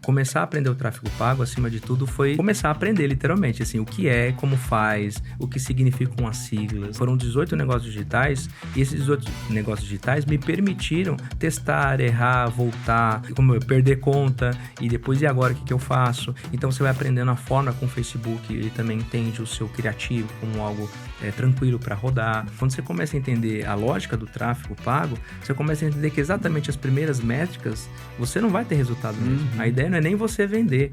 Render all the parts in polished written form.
começar a aprender o tráfego pago, acima de tudo, foi começar a aprender, literalmente, assim, o que é, como faz, o que significam as siglas. Foram 18 negócios digitais, e esses 18 negócios digitais me permitiram testar, errar, voltar, como eu perder conta, e depois, e agora, o que eu faço? Então, você vai aprendendo a forma com o Facebook, ele também entende o seu criativo como algo tranquilo para rodar. Quando você começa a entender a lógica do tráfego pago, você começa a entender que exatamente as primeiras métricas, você não vai ter resultado mesmo. A ideia não é nem você vender.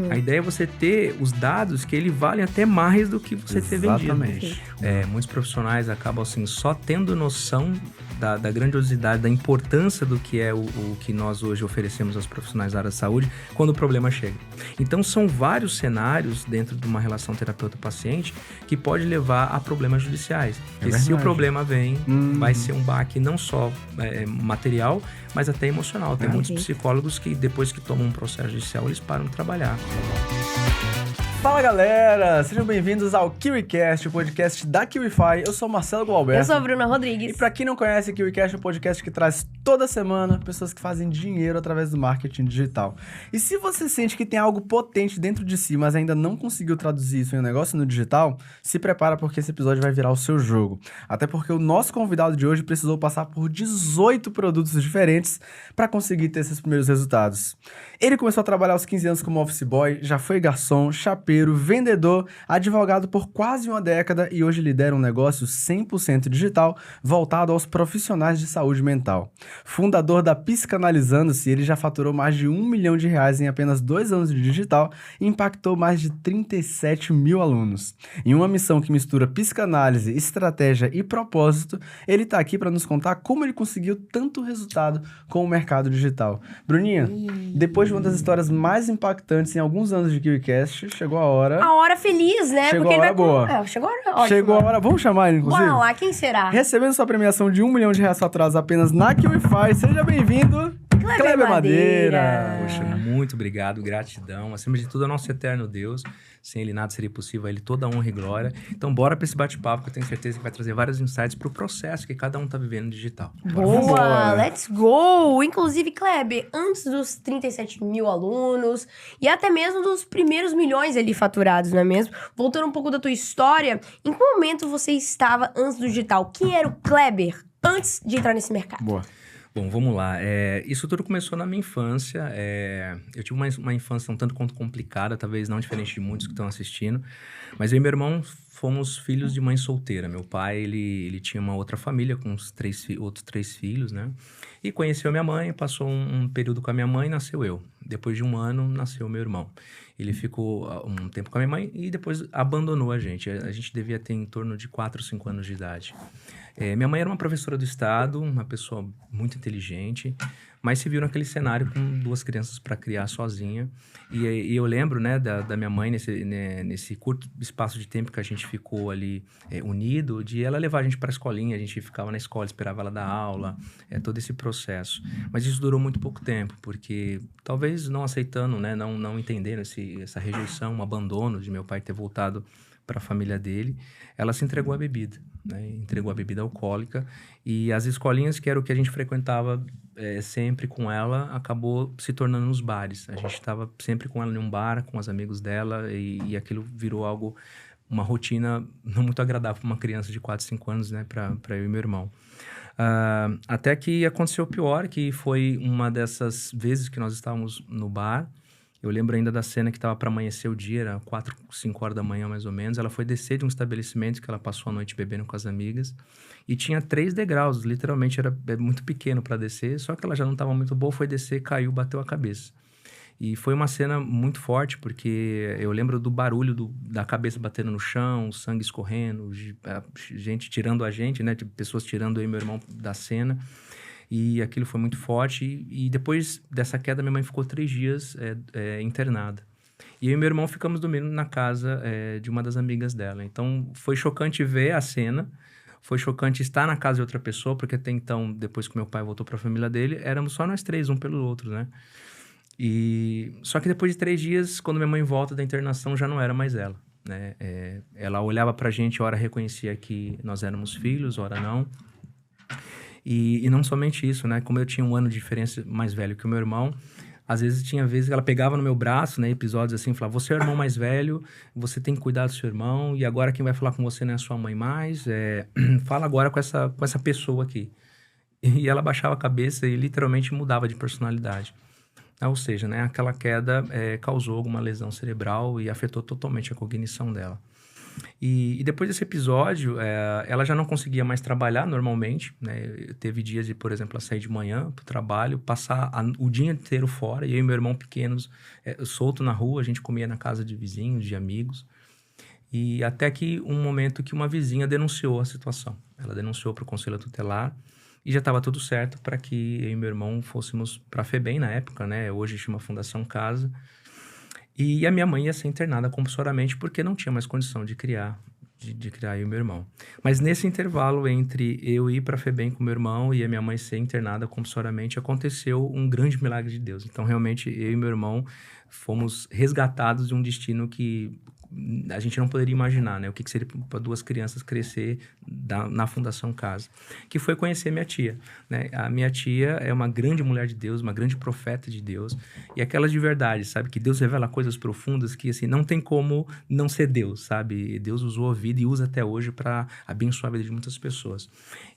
A ideia é você ter os dados que ele valem até mais do que você ter vendido. Exatamente. Muitos profissionais acabam assim, só tendo noção da grandiosidade, da importância do que é o que nós hoje oferecemos aos profissionais da área da saúde quando o problema chega. Então, são vários cenários dentro de uma relação terapeuta-paciente que pode levar a problemas judiciais. Porque se o problema vem, vai ser um baque não só material, mas até emocional. Tem muitos psicólogos que depois que tomam um processo judicial, eles param de trabalhar. Fala galera, sejam bem-vindos ao KiwiCast, o podcast da KiwiFi. Eu sou o Marcelo Gualberto. Eu sou a Bruna Rodrigues. E pra quem não conhece, o KiwiCast é um podcast que traz toda semana pessoas que fazem dinheiro através do marketing digital. E se você sente que tem algo potente dentro de si, mas ainda não conseguiu traduzir isso em um negócio no digital, se prepara porque esse episódio vai virar o seu jogo. Até porque o nosso convidado de hoje precisou passar por 18 produtos diferentes para conseguir ter esses primeiros resultados. Ele começou a trabalhar aos 15 anos como office boy, já foi garçom, chapeiro, vendedor, advogado por quase uma década e hoje lidera um negócio 100% digital voltado aos profissionais de saúde mental. Fundador da Psicanalizando-se, ele já faturou mais de R$1 milhão em apenas 2 anos de digital e impactou mais de 37 mil alunos. Em uma missão que mistura psicanálise, estratégia e propósito, ele está aqui para nos contar como ele conseguiu tanto resultado com o mercado digital. Bruninha, depois de uma das histórias mais impactantes em alguns anos de KiwiCast, chegou a hora. A hora feliz, né? Chegou porque a hora ele vai boa. Chegou a hora ótima. Chegou a hora. Vamos chamar ele, inclusive? Bora lá, quem será? Recebendo sua premiação de R$1 milhão faturados apenas na KiwiFi. Seja bem-vindo, Kleber Madeira. Poxa, muito obrigado, gratidão. Acima de tudo, é nosso eterno Deus. Sem ele nada seria possível, a ele toda a honra e glória. Então, bora para esse bate-papo que eu tenho certeza que vai trazer vários insights para o processo que cada um tá vivendo no digital. Boa, let's go! Inclusive, Kleber, antes dos 37 mil alunos e até mesmo dos primeiros milhões ali faturados, não é mesmo? Voltando um pouco da tua história, em que momento você estava antes do digital? Quem era o Kleber antes de entrar nesse mercado? Boa. Bom, vamos lá. Isso tudo começou na minha infância. Eu tive uma infância um tanto quanto complicada, talvez não diferente de muitos que estão assistindo. Mas eu e meu irmão fomos filhos de mãe solteira. Meu pai, ele tinha uma outra família com outros 3 filhos, né? E conheceu minha mãe, passou um período com a minha mãe e nasceu eu. Depois de 1 ano, nasceu meu irmão. Ele ficou um tempo com a minha mãe e depois abandonou a gente. A gente devia ter em torno de 4 ou 5 anos de idade. Minha mãe era uma professora do estado, uma pessoa muito inteligente, mas se viu naquele cenário com 2 crianças para criar sozinha. E eu lembro, né, da minha mãe, nesse curto espaço de tempo que a gente ficou ali unido, de ela levar a gente para a escolinha, a gente ficava na escola, esperava ela dar aula, todo esse processo. Mas isso durou muito pouco tempo, porque talvez não aceitando, né, não entendendo essa rejeição, um abandono de meu pai ter voltado para a família dele, ela se entregou à bebida, né? Entregou a bebida alcoólica e as escolinhas, que era o que a gente frequentava sempre com ela, acabou se tornando nos bares. A gente estava sempre com ela em um bar, com os amigos dela e aquilo virou uma rotina não muito agradável para uma criança de 4, 5 anos, né? Para eu e meu irmão. Até que aconteceu o pior, que foi uma dessas vezes que nós estávamos no bar. Eu lembro ainda da cena que estava para amanhecer o dia, era 4, 5 horas da manhã mais ou menos. Ela foi descer de um estabelecimento que ela passou a noite bebendo com as amigas. E tinha 3 degraus, literalmente era muito pequeno para descer. Só que ela já não estava muito boa, foi descer, caiu, bateu a cabeça. E foi uma cena muito forte, porque eu lembro do barulho da cabeça batendo no chão, o sangue escorrendo, gente tirando a gente, né? Tipo, pessoas tirando eu e meu irmão da cena. E aquilo foi muito forte. E depois dessa queda, minha mãe ficou 3 dias internada. E eu e meu irmão ficamos dormindo na casa de uma das amigas dela. Então, foi chocante ver a cena. Foi chocante estar na casa de outra pessoa, porque até então, depois que meu pai voltou para a família dele, éramos só nós 3, um pelo outro, né? Só que depois de 3 dias, quando minha mãe volta da internação, já não era mais ela, né? Ela olhava pra gente, ora reconhecia que nós éramos filhos, ora não. E não somente isso, né? Como eu tinha 1 ano de diferença mais velho que o meu irmão, às vezes tinha vezes que ela pegava no meu braço, né? Episódios assim, falava, você é o irmão mais velho, você tem que cuidar do seu irmão, e agora quem vai falar com você não é a sua mãe mais, fala agora com essa pessoa aqui. E ela baixava a cabeça e literalmente mudava de personalidade. Ou seja, né, aquela queda causou alguma lesão cerebral e afetou totalmente a cognição dela. E depois desse episódio, ela já não conseguia mais trabalhar normalmente, né? Teve dias de, por exemplo, ela sair de manhã para o trabalho, passar o dia inteiro fora, e eu e meu irmão pequenos, solto na rua, a gente comia na casa de vizinhos, de amigos. E até que um momento que uma vizinha denunciou a situação. Ela denunciou para o Conselho Tutelar e já estava tudo certo para que eu e meu irmão fôssemos para a FEBEM na época, né? Hoje chama Fundação Casa. E a minha mãe ia ser internada compulsoriamente porque não tinha mais condição de criar eu e meu irmão. Mas nesse intervalo entre eu ir para a FEBEM com meu irmão e a minha mãe ser internada compulsoriamente, aconteceu um grande milagre de Deus. Então, realmente, eu e meu irmão fomos resgatados de um destino que a gente não poderia imaginar, né? O que seria para duas crianças crescer na Fundação Casa. Que foi conhecer minha tia, né? A minha tia é uma grande mulher de Deus, uma grande profeta de Deus. E aquela de verdade, sabe? Que Deus revela coisas profundas que, assim, não tem como não ser Deus, sabe? Deus usou a vida e usa até hoje para abençoar a vida de muitas pessoas.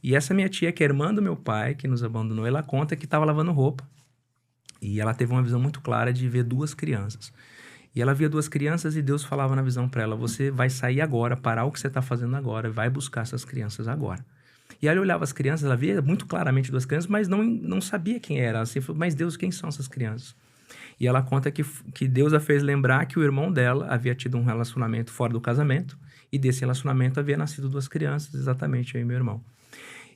E essa minha tia, que é irmã do meu pai, que nos abandonou, ela conta que estava lavando roupa. E ela teve uma visão muito clara de ver duas crianças. E ela via duas crianças e Deus falava na visão para ela, você vai sair agora, parar o que você está fazendo agora, vai buscar essas crianças agora. E ela olhava as crianças, ela via muito claramente duas crianças, mas não sabia quem era. Ela falou, mas Deus, quem são essas crianças? E ela conta que Deus a fez lembrar que o irmão dela havia tido um relacionamento fora do casamento, e desse relacionamento havia nascido duas crianças, exatamente eu e meu irmão.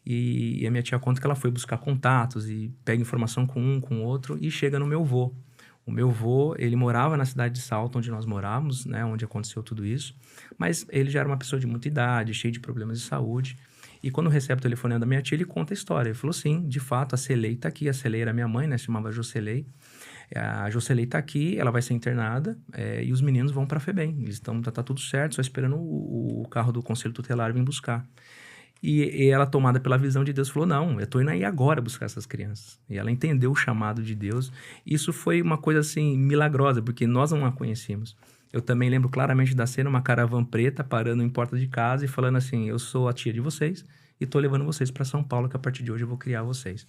E a minha tia conta que ela foi buscar contatos e pega informação com um, com o outro, e chega no meu avô. O meu avô, ele morava na cidade de Salto, onde nós morávamos, né, onde aconteceu tudo isso, mas ele já era uma pessoa de muita idade, cheio de problemas de saúde, e quando recebe o telefonema da minha tia, ele conta a história. Ele falou, sim, de fato, a Celei tá aqui, a Celei era minha mãe, né, se chamava Jocelei, a Jocelei tá aqui, ela vai ser internada, e os meninos vão para a FEBEM, eles tá tudo certo, só esperando o carro do Conselho Tutelar vir buscar. E ela, tomada pela visão de Deus, falou, não, eu tô indo aí agora buscar essas crianças. E ela entendeu o chamado de Deus. Isso foi uma coisa, assim, milagrosa, porque nós não a conhecíamos. Eu também lembro claramente da cena, uma caravana preta parando em porta de casa e falando assim, eu sou a tia de vocês e tô levando vocês para São Paulo, que a partir de hoje eu vou criar vocês.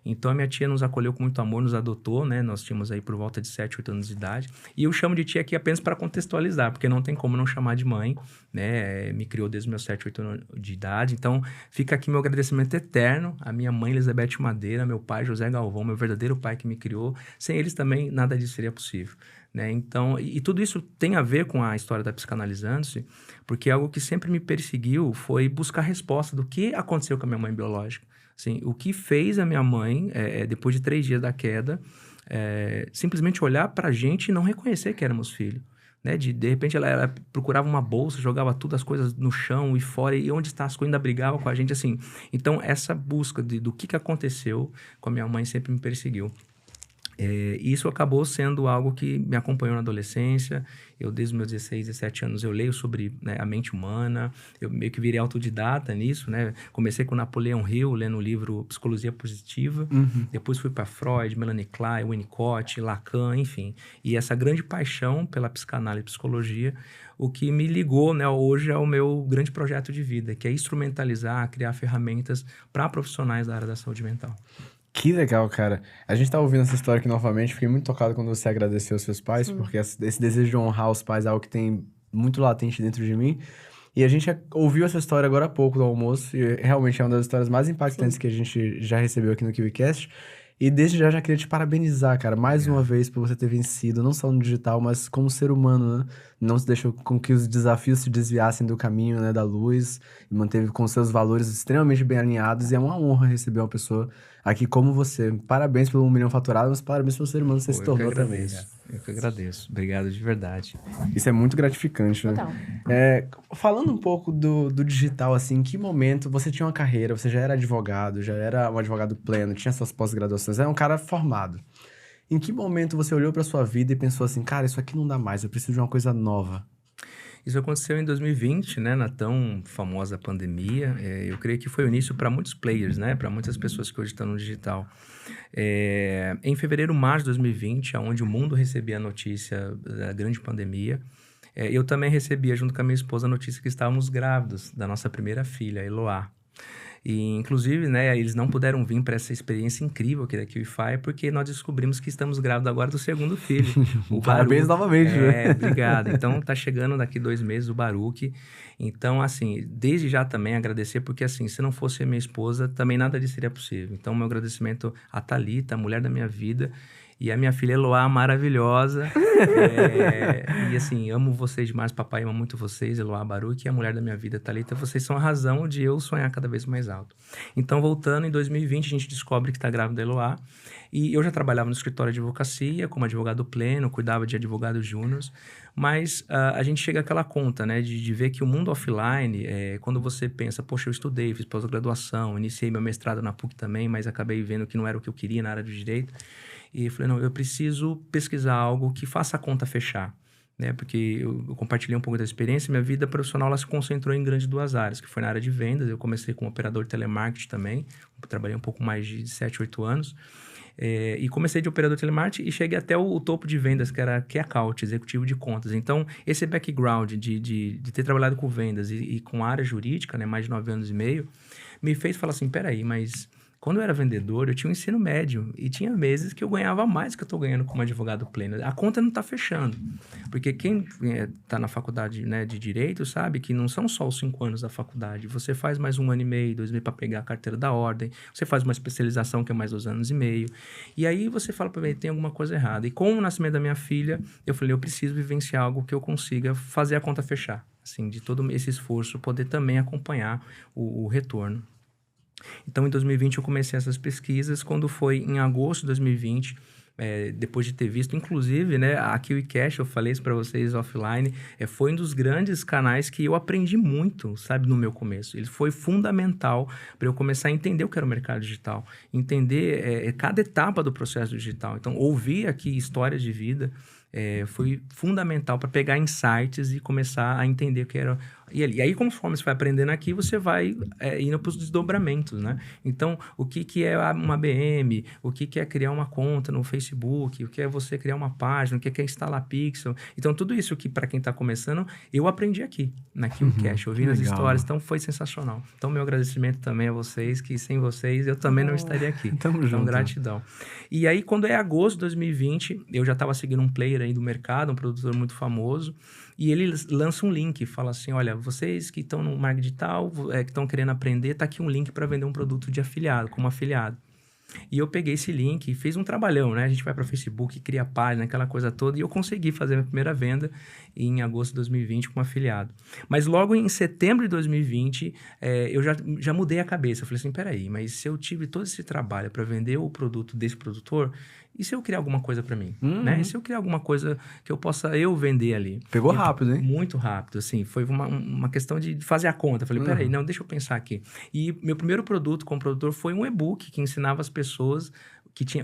Então, a minha tia nos acolheu com muito amor, nos adotou, né? Nós tínhamos aí por volta de 7, 8 anos de idade. E eu chamo de tia aqui apenas para contextualizar, porque não tem como não chamar de mãe, né? Me criou desde os meus 7, 8 anos de idade. Então, fica aqui meu agradecimento eterno à minha mãe, Elizabeth Madeira, meu pai, José Galvão, meu verdadeiro pai que me criou. Sem eles também, nada disso seria possível, né? Então, e tudo isso tem a ver com a história da Psicanalizando-se, porque algo que sempre me perseguiu foi buscar resposta do que aconteceu com a minha mãe biológica. Assim, o que fez a minha mãe, depois de 3 dias da queda, simplesmente olhar pra gente e não reconhecer que éramos filhos. Né? De repente, ela procurava uma bolsa, jogava todas as coisas no chão e fora, e onde está as coisas, ainda brigava com a gente, assim. Então, essa busca do que aconteceu com a minha mãe sempre me perseguiu. Isso acabou sendo algo que me acompanhou na adolescência. Eu, desde os meus 16, 17 anos, eu leio sobre, né, a mente humana. Eu meio que virei autodidata nisso, né? Comecei com Napoleão Hill, lendo o livro Psicologia Positiva. Uhum. Depois fui para Freud, Melanie Klein, Winnicott, Lacan, enfim. E essa grande paixão pela psicanálise e psicologia, o que me ligou, né, hoje ao meu grande projeto de vida, que é instrumentalizar, criar ferramentas para profissionais da área da saúde mental. Que legal, cara. A gente tá ouvindo essa história aqui novamente. Fiquei muito tocado quando você agradeceu aos seus pais, porque esse desejo de honrar os pais é algo que tem muito latente dentro de mim. E a gente ouviu essa história agora há pouco no almoço, e realmente é uma das histórias mais impactantes que a gente já recebeu aqui no KiwiCast. E desde já queria te parabenizar, cara, mais uma vez por você ter vencido, não só no digital, mas como ser humano, né? Não se deixou com que os desafios se desviassem do caminho, né, da luz, e manteve com seus valores extremamente bem alinhados, e é uma honra receber uma pessoa aqui como você. Parabéns pelo 1 milhão faturado, mas parabéns pelo ser humano que você se tornou também. Eu que agradeço. Obrigado de verdade. Isso é muito gratificante, né? Total. Falando um pouco do digital, assim, em que momento você tinha uma carreira, você já era advogado, já era um advogado pleno, tinha suas pós-graduações, era um cara formado. Em que momento você olhou pra sua vida e pensou assim, cara, isso aqui não dá mais, eu preciso de uma coisa nova? Isso aconteceu em 2020, né, na tão famosa pandemia. Eu creio que foi o início para muitos players, né, para muitas pessoas que hoje estão no digital. Em fevereiro, março de 2020, onde o mundo recebia a notícia da grande pandemia, eu também recebia, junto com a minha esposa, a notícia que estávamos grávidos da nossa primeira filha, Eloá. E, inclusive, né, eles não puderam vir para essa experiência incrível aqui da QIFI, porque nós descobrimos que estamos grávidos agora do segundo filho. O Parabéns novamente, né? Obrigado. Então, tá chegando daqui 2 meses o Baruque. Então, assim, desde já também agradecer, porque, assim, se não fosse a minha esposa, também nada disso seria possível. Então, meu agradecimento à Thalita, a mulher da minha vida, e a minha filha Eloá, maravilhosa. E assim, amo vocês demais. Papai ama muito vocês, Eloá, Baruque, e a mulher da minha vida, Thalita. Vocês são a razão de eu sonhar cada vez mais alto. Então, voltando, em 2020, a gente descobre que está grávida da Eloá. E eu já trabalhava no escritório de advocacia, como advogado pleno, cuidava de advogados júniors. Mas a gente chega àquela conta, né, de ver que o mundo offline, quando você pensa, poxa, eu estudei, fiz pós-graduação, iniciei meu mestrado na PUC também, mas acabei vendo que não era o que eu queria na área do direito. E falei, não, eu preciso pesquisar algo que faça a conta fechar, né? Porque eu compartilhei um pouco da experiência, minha vida profissional ela se concentrou em grandes 2 áreas, que foi na área de vendas. Eu comecei como operador de telemarketing também, trabalhei um pouco mais de 7, 8 anos. E comecei de operador de telemarketing e cheguei até o topo de vendas, que era Key Account, executivo de contas. Então, esse background de ter trabalhado com vendas e com área jurídica, né, mais de 9 anos e meio, me fez falar assim, peraí, mas quando eu era vendedor, eu tinha um ensino médio e tinha meses que eu ganhava mais do que eu estou ganhando como advogado pleno. A conta não está fechando, porque quem está na faculdade, né, de Direito sabe que não são só os 5 anos da faculdade. Você faz mais 1 ano e meio, 2 meses para pegar a carteira da ordem, você faz uma especialização que é mais 2 anos e meio. E aí você fala para mim, tem alguma coisa errada. E com o nascimento da minha filha, eu falei, eu preciso vivenciar algo que eu consiga fazer a conta fechar. Assim, de todo esse esforço, poder também acompanhar o retorno. Então, em 2020, eu comecei essas pesquisas. Quando foi em agosto de 2020, depois de ter visto, inclusive, né, a KiwiCash, eu falei isso para vocês offline, foi um dos grandes canais que eu aprendi muito, sabe, no meu começo. Ele foi fundamental para eu começar a entender o que era o mercado digital, entender cada etapa do processo digital. Então, ouvir aqui histórias de vida foi fundamental para pegar insights e começar a entender o que era. E aí, conforme você vai aprendendo aqui, você vai indo para os desdobramentos, né? Então, o que é uma BM, o que é criar uma conta no Facebook, o que é você criar uma página, o que é instalar Pixel. Então, tudo isso que, para quem está começando, eu aprendi aqui, na KiwiCash, ouvindo as histórias. Então, foi sensacional. Então, meu agradecimento também a vocês, que sem vocês eu também não estaria aqui. Tamo junto. Então, gratidão. E aí, quando é agosto de 2020, eu já estava seguindo um player aí do mercado, um produtor muito famoso, e ele lança um link, fala assim, olha, vocês que estão no marketing digital, que estão querendo aprender, tá aqui um link para vender um produto de afiliado, como afiliado. E eu peguei esse link e fiz um trabalhão, né? A gente vai para o Facebook, cria página, aquela coisa toda, e eu consegui fazer a minha primeira venda em agosto de 2020 com um afiliado. Mas logo em setembro de 2020, eu já mudei a cabeça. Eu falei assim, peraí, mas se eu tive todo esse trabalho para vender o produto desse produtor, e se eu criar alguma coisa para mim? Né? E se eu criar alguma coisa que eu possa vender ali? Pegou rápido, hein? Muito rápido, assim. Foi uma questão de fazer a conta. Eu falei, peraí, não, deixa eu pensar aqui. E meu primeiro produto como produtor foi um e-book que ensinava as pessoas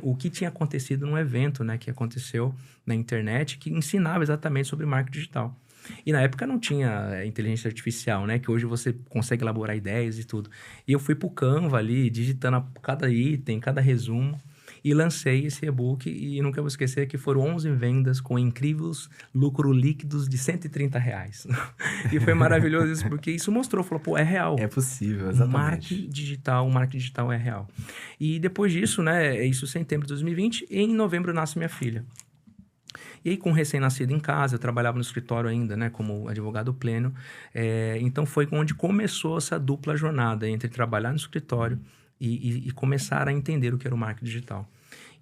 o que tinha acontecido num evento, né? Que aconteceu na internet, que ensinava exatamente sobre marketing digital. E na época não tinha inteligência artificial, né? Que hoje você consegue elaborar ideias e tudo. E eu fui pro Canva ali, digitando cada item, cada resumo. E lancei esse e-book e nunca vou esquecer que foram 11 vendas com incríveis lucros líquidos de R$130. E foi maravilhoso isso, porque isso mostrou, falou, pô, é real. É possível, exatamente. O marketing digital é real. E depois disso, né, isso em setembro de 2020, e em novembro nasce minha filha. E aí, com recém-nascido em casa, eu trabalhava no escritório ainda, né, como advogado pleno. Então, foi onde começou essa dupla jornada entre trabalhar no escritório e começar a entender o que era o marketing digital.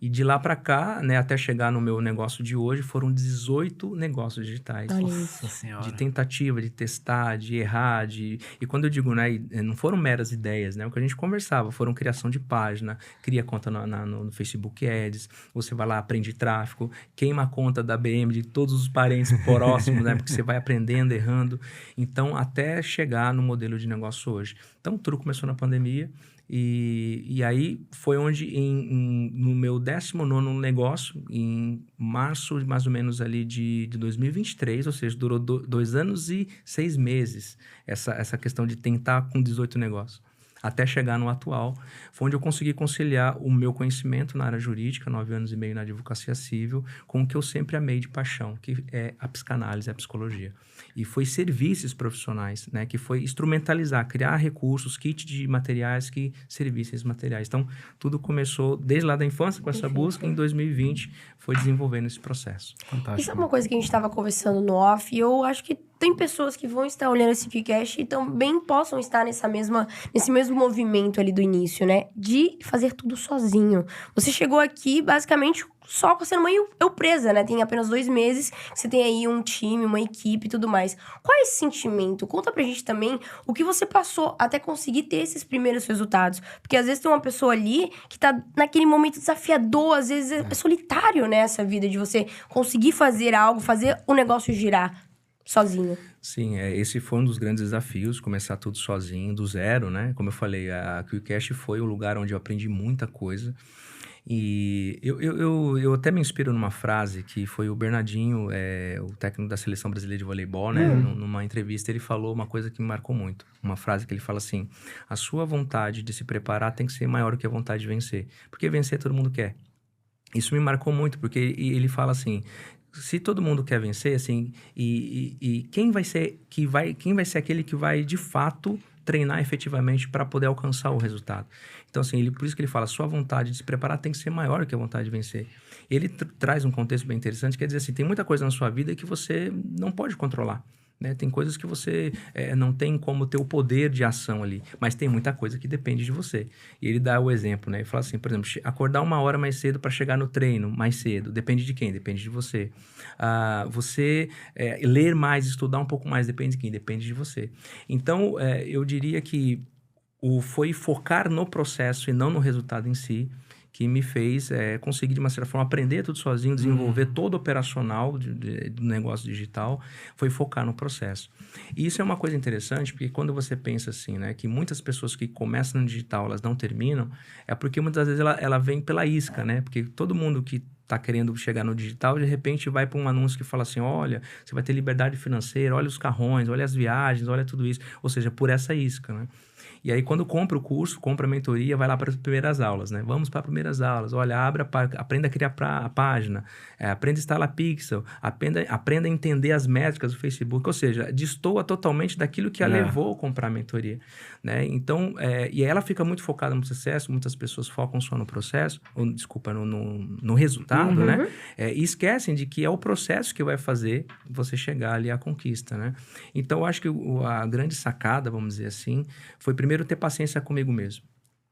E de lá para cá, né, até chegar no meu negócio de hoje, foram 18 negócios digitais. Nossa Senhora. De tentativa, de testar, de errar, E quando eu digo, né, não foram meras ideias, né? O que a gente conversava, foram criação de página, cria conta no Facebook Ads, você vai lá, aprende tráfego, queima a conta da BM de todos os parentes próximos, né? Porque você vai aprendendo, errando. Então, até chegar no modelo de negócio hoje. Então, tudo começou na pandemia. E aí foi onde, no meu 19º negócio, em março, mais ou menos ali de 2023, ou seja, durou 2 anos e 6 meses, essa questão de tentar com 18 negócios. Até chegar no atual, foi onde eu consegui conciliar o meu conhecimento na área jurídica, 9 anos e meio na advocacia civil, com o que eu sempre amei de paixão, que é a psicanálise, a psicologia. E foi serviços profissionais, né? Que foi instrumentalizar, criar recursos, kit de materiais que servissem esses materiais. Então, tudo começou desde lá da infância com essa busca, e em 2020 foi desenvolvendo esse processo. Fantástico. Isso é uma coisa que a gente estava conversando no off, e eu acho que tem pessoas que vão estar olhando esse podcast e também possam estar nesse mesmo movimento ali do início, né? De fazer tudo sozinho. Você chegou aqui, basicamente, só sendo meio presa, né? Tem apenas 2 meses, você tem aí um time, uma equipe e tudo mais. Qual é esse sentimento? Conta pra gente também o que você passou até conseguir ter esses primeiros resultados. Porque às vezes tem uma pessoa ali que tá naquele momento desafiador, às vezes é solitário, né? Essa vida de você conseguir fazer algo, fazer o negócio girar sozinho. Sim, esse foi um dos grandes desafios, começar tudo sozinho, do zero, né? Como eu falei, a QCash foi o lugar onde eu aprendi muita coisa. E eu até me inspiro numa frase que foi o Bernardinho, o técnico da Seleção Brasileira de Voleibol, né? Numa entrevista ele falou uma coisa que me marcou muito. Uma frase que ele fala assim: a sua vontade de se preparar tem que ser maior do que a vontade de vencer. Porque vencer todo mundo quer. Isso me marcou muito, porque ele fala assim: se todo mundo quer vencer, assim, e quem vai ser aquele que vai, de fato, treinar efetivamente para poder alcançar o resultado? Então, assim, por isso que ele fala, sua vontade de se preparar tem que ser maior que a vontade de vencer. Ele traz um contexto bem interessante, quer dizer assim, tem muita coisa na sua vida que você não pode controlar. Né? Tem coisas que você não tem como ter o poder de ação ali, mas tem muita coisa que depende de você. E ele dá o exemplo, né? Ele fala assim, por exemplo, acordar 1 hora mais cedo para chegar no treino mais cedo, depende de quem? Depende de você. Você ler mais, estudar um pouco mais, depende de quem? Depende de você. Então, eu diria que foi focar no processo e não no resultado em si, que me fez conseguir, de uma certa forma, aprender tudo sozinho, desenvolver todo o operacional do negócio digital, foi focar no processo. E isso é uma coisa interessante, porque quando você pensa assim, né, que muitas pessoas que começam no digital, elas não terminam, é porque muitas vezes ela vem pela isca, né? Porque todo mundo que está querendo chegar no digital, de repente vai para um anúncio que fala assim, olha, você vai ter liberdade financeira, olha os carrões, olha as viagens, olha tudo isso. Ou seja, por essa isca, né? E aí, quando compra o curso, compra a mentoria, vai lá para as primeiras aulas, né? Vamos para as primeiras aulas. Olha, aprenda a criar a página, aprenda a instalar Pixel, aprenda a entender as métricas do Facebook. Ou seja, destoa totalmente daquilo que a levou a comprar a mentoria, né? Então, e aí ela fica muito focada no sucesso, muitas pessoas focam só no processo, no resultado, né? E esquecem de que é o processo que vai fazer você chegar ali à conquista, né? Então, eu acho que a grande sacada, vamos dizer assim, foi primeiro ter paciência comigo mesmo,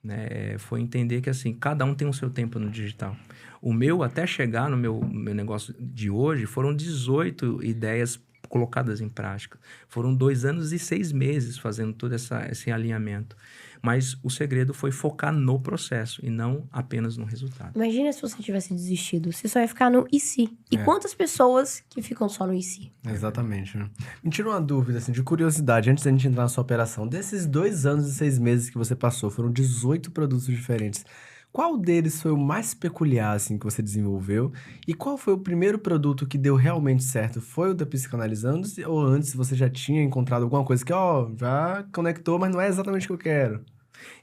né? Foi entender que, assim, cada um tem o seu tempo no digital. O meu, até chegar no meu negócio de hoje, foram 18 ideias colocadas em prática. Foram 2 anos e 6 meses fazendo todo esse alinhamento. Mas o segredo foi focar no processo e não apenas no resultado. Imagina se você tivesse desistido. Você só ia ficar no e se. E quantas pessoas que ficam só no e se? Exatamente, né? Me tira uma dúvida, assim, de curiosidade, antes da gente entrar na sua operação. Desses 2 anos e 6 meses que você passou, foram 18 produtos diferentes. Qual deles foi o mais peculiar, assim, que você desenvolveu? E qual foi o primeiro produto que deu realmente certo? Foi o da Psicanalizando? Ou antes você já tinha encontrado alguma coisa que, já conectou, mas não é exatamente o que eu quero?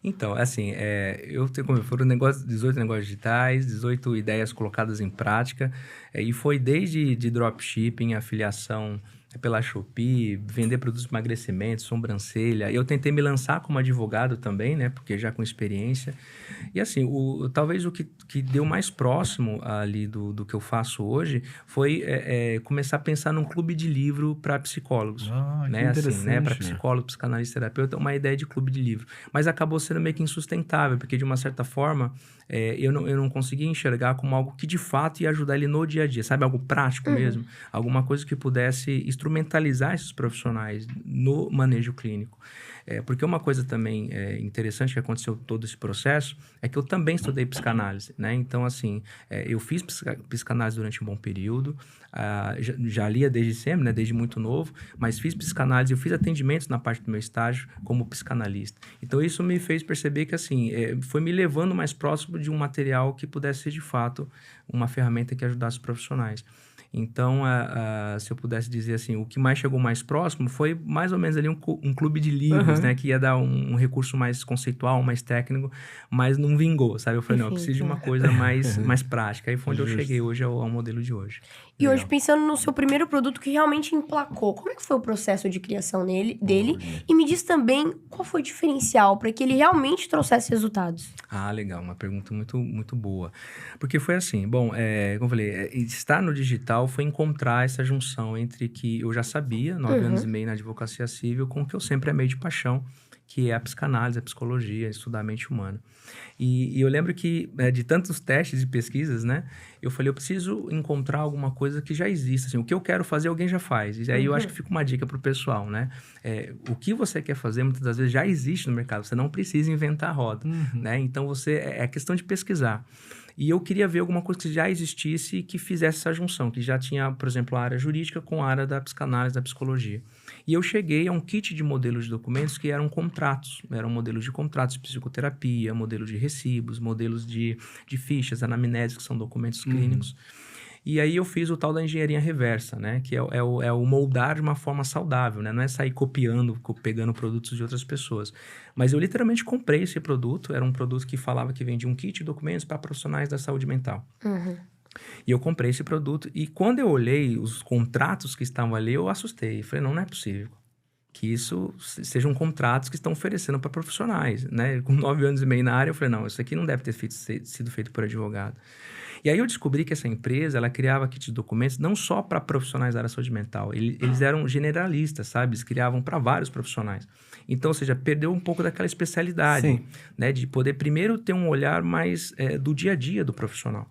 Então, assim, foram 18 negócios digitais, 18 ideias colocadas em prática, e foi desde dropshipping, afiliação pela Shopee, vender produtos de emagrecimento, sobrancelha. Eu tentei me lançar como advogado também, né? Porque já com experiência. E assim, talvez o que deu mais próximo ali do que eu faço hoje foi começar a pensar num clube de livro para psicólogos. Que interessante. Assim, né? Para psicólogo, psicanalista, terapeuta, uma ideia de clube de livro. Mas acabou sendo meio que insustentável, porque de uma certa forma eu não conseguia enxergar como algo que de fato ia ajudar ele no dia a dia. Sabe? Algo prático mesmo. Alguma coisa que pudesse instrumentar instrumentalizar esses profissionais no manejo clínico. Porque uma coisa também interessante que aconteceu todo esse processo é que eu também estudei psicanálise, né? Então, assim, eu fiz psicanálise durante um bom período, já lia desde sempre, né? Desde muito novo, mas fiz psicanálise, eu fiz atendimentos na parte do meu estágio como psicanalista. Então, isso me fez perceber que, assim, foi me levando mais próximo de um material que pudesse ser, de fato, uma ferramenta que ajudasse os profissionais. Então, se eu pudesse dizer assim, o que mais chegou mais próximo foi mais ou menos ali um clube de livros, né? Que ia dar um recurso mais conceitual, mais técnico, mas não vingou, sabe? Eu falei, não, eu preciso de uma coisa mais prática. Aí foi onde eu cheguei hoje ao modelo de hoje. E hoje, pensando no seu primeiro produto que realmente emplacou, como é que foi o processo de criação dele? E me diz também qual foi o diferencial para que ele realmente trouxesse resultados. Ah, legal. Uma pergunta muito, muito boa. Porque foi assim, bom, como eu falei, estar no digital foi encontrar essa junção entre que eu já sabia, 9 anos e meio na advocacia civil, com o que eu sempre amei de paixão, que é a psicanálise, a psicologia, estudar a mente humana. E eu lembro que, de tantos testes e pesquisas, né? Eu falei, eu preciso encontrar alguma coisa que já exista. Assim, o que eu quero fazer, alguém já faz. E aí eu acho que fica uma dica pro pessoal, né? O que você quer fazer, muitas das vezes, já existe no mercado. Você não precisa inventar a roda, né? Então, é questão de pesquisar. E eu queria ver alguma coisa que já existisse e que fizesse essa junção, que já tinha, por exemplo, a área jurídica com a área da psicanálise, da psicologia. E eu cheguei a um kit de modelos de documentos que eram contratos. Eram modelos de contratos de psicoterapia, modelos de recibos, modelos de fichas, anamneses, que são documentos clínicos. E aí eu fiz o tal da engenharia reversa, né? Que é o moldar de uma forma saudável, né? Não é sair copiando, pegando produtos de outras pessoas. Mas eu literalmente comprei esse produto. Era um produto que falava que vendia um kit de documentos para profissionais da saúde mental. E eu comprei esse produto. E quando eu olhei os contratos que estavam ali, eu assustei. Falei, não é possível que isso sejam contratos que estão oferecendo para profissionais, né? Com 9 anos e meio na área, eu falei, não, isso aqui não deve ter sido feito por advogado. E aí eu descobri que essa empresa, ela criava kits de documentos não só para profissionais da área de saúde mental, eles eram generalistas, sabe? Eles criavam para vários profissionais. Então, ou seja, perdeu um pouco daquela especialidade, né? De poder primeiro ter um olhar mais do dia a dia do profissional.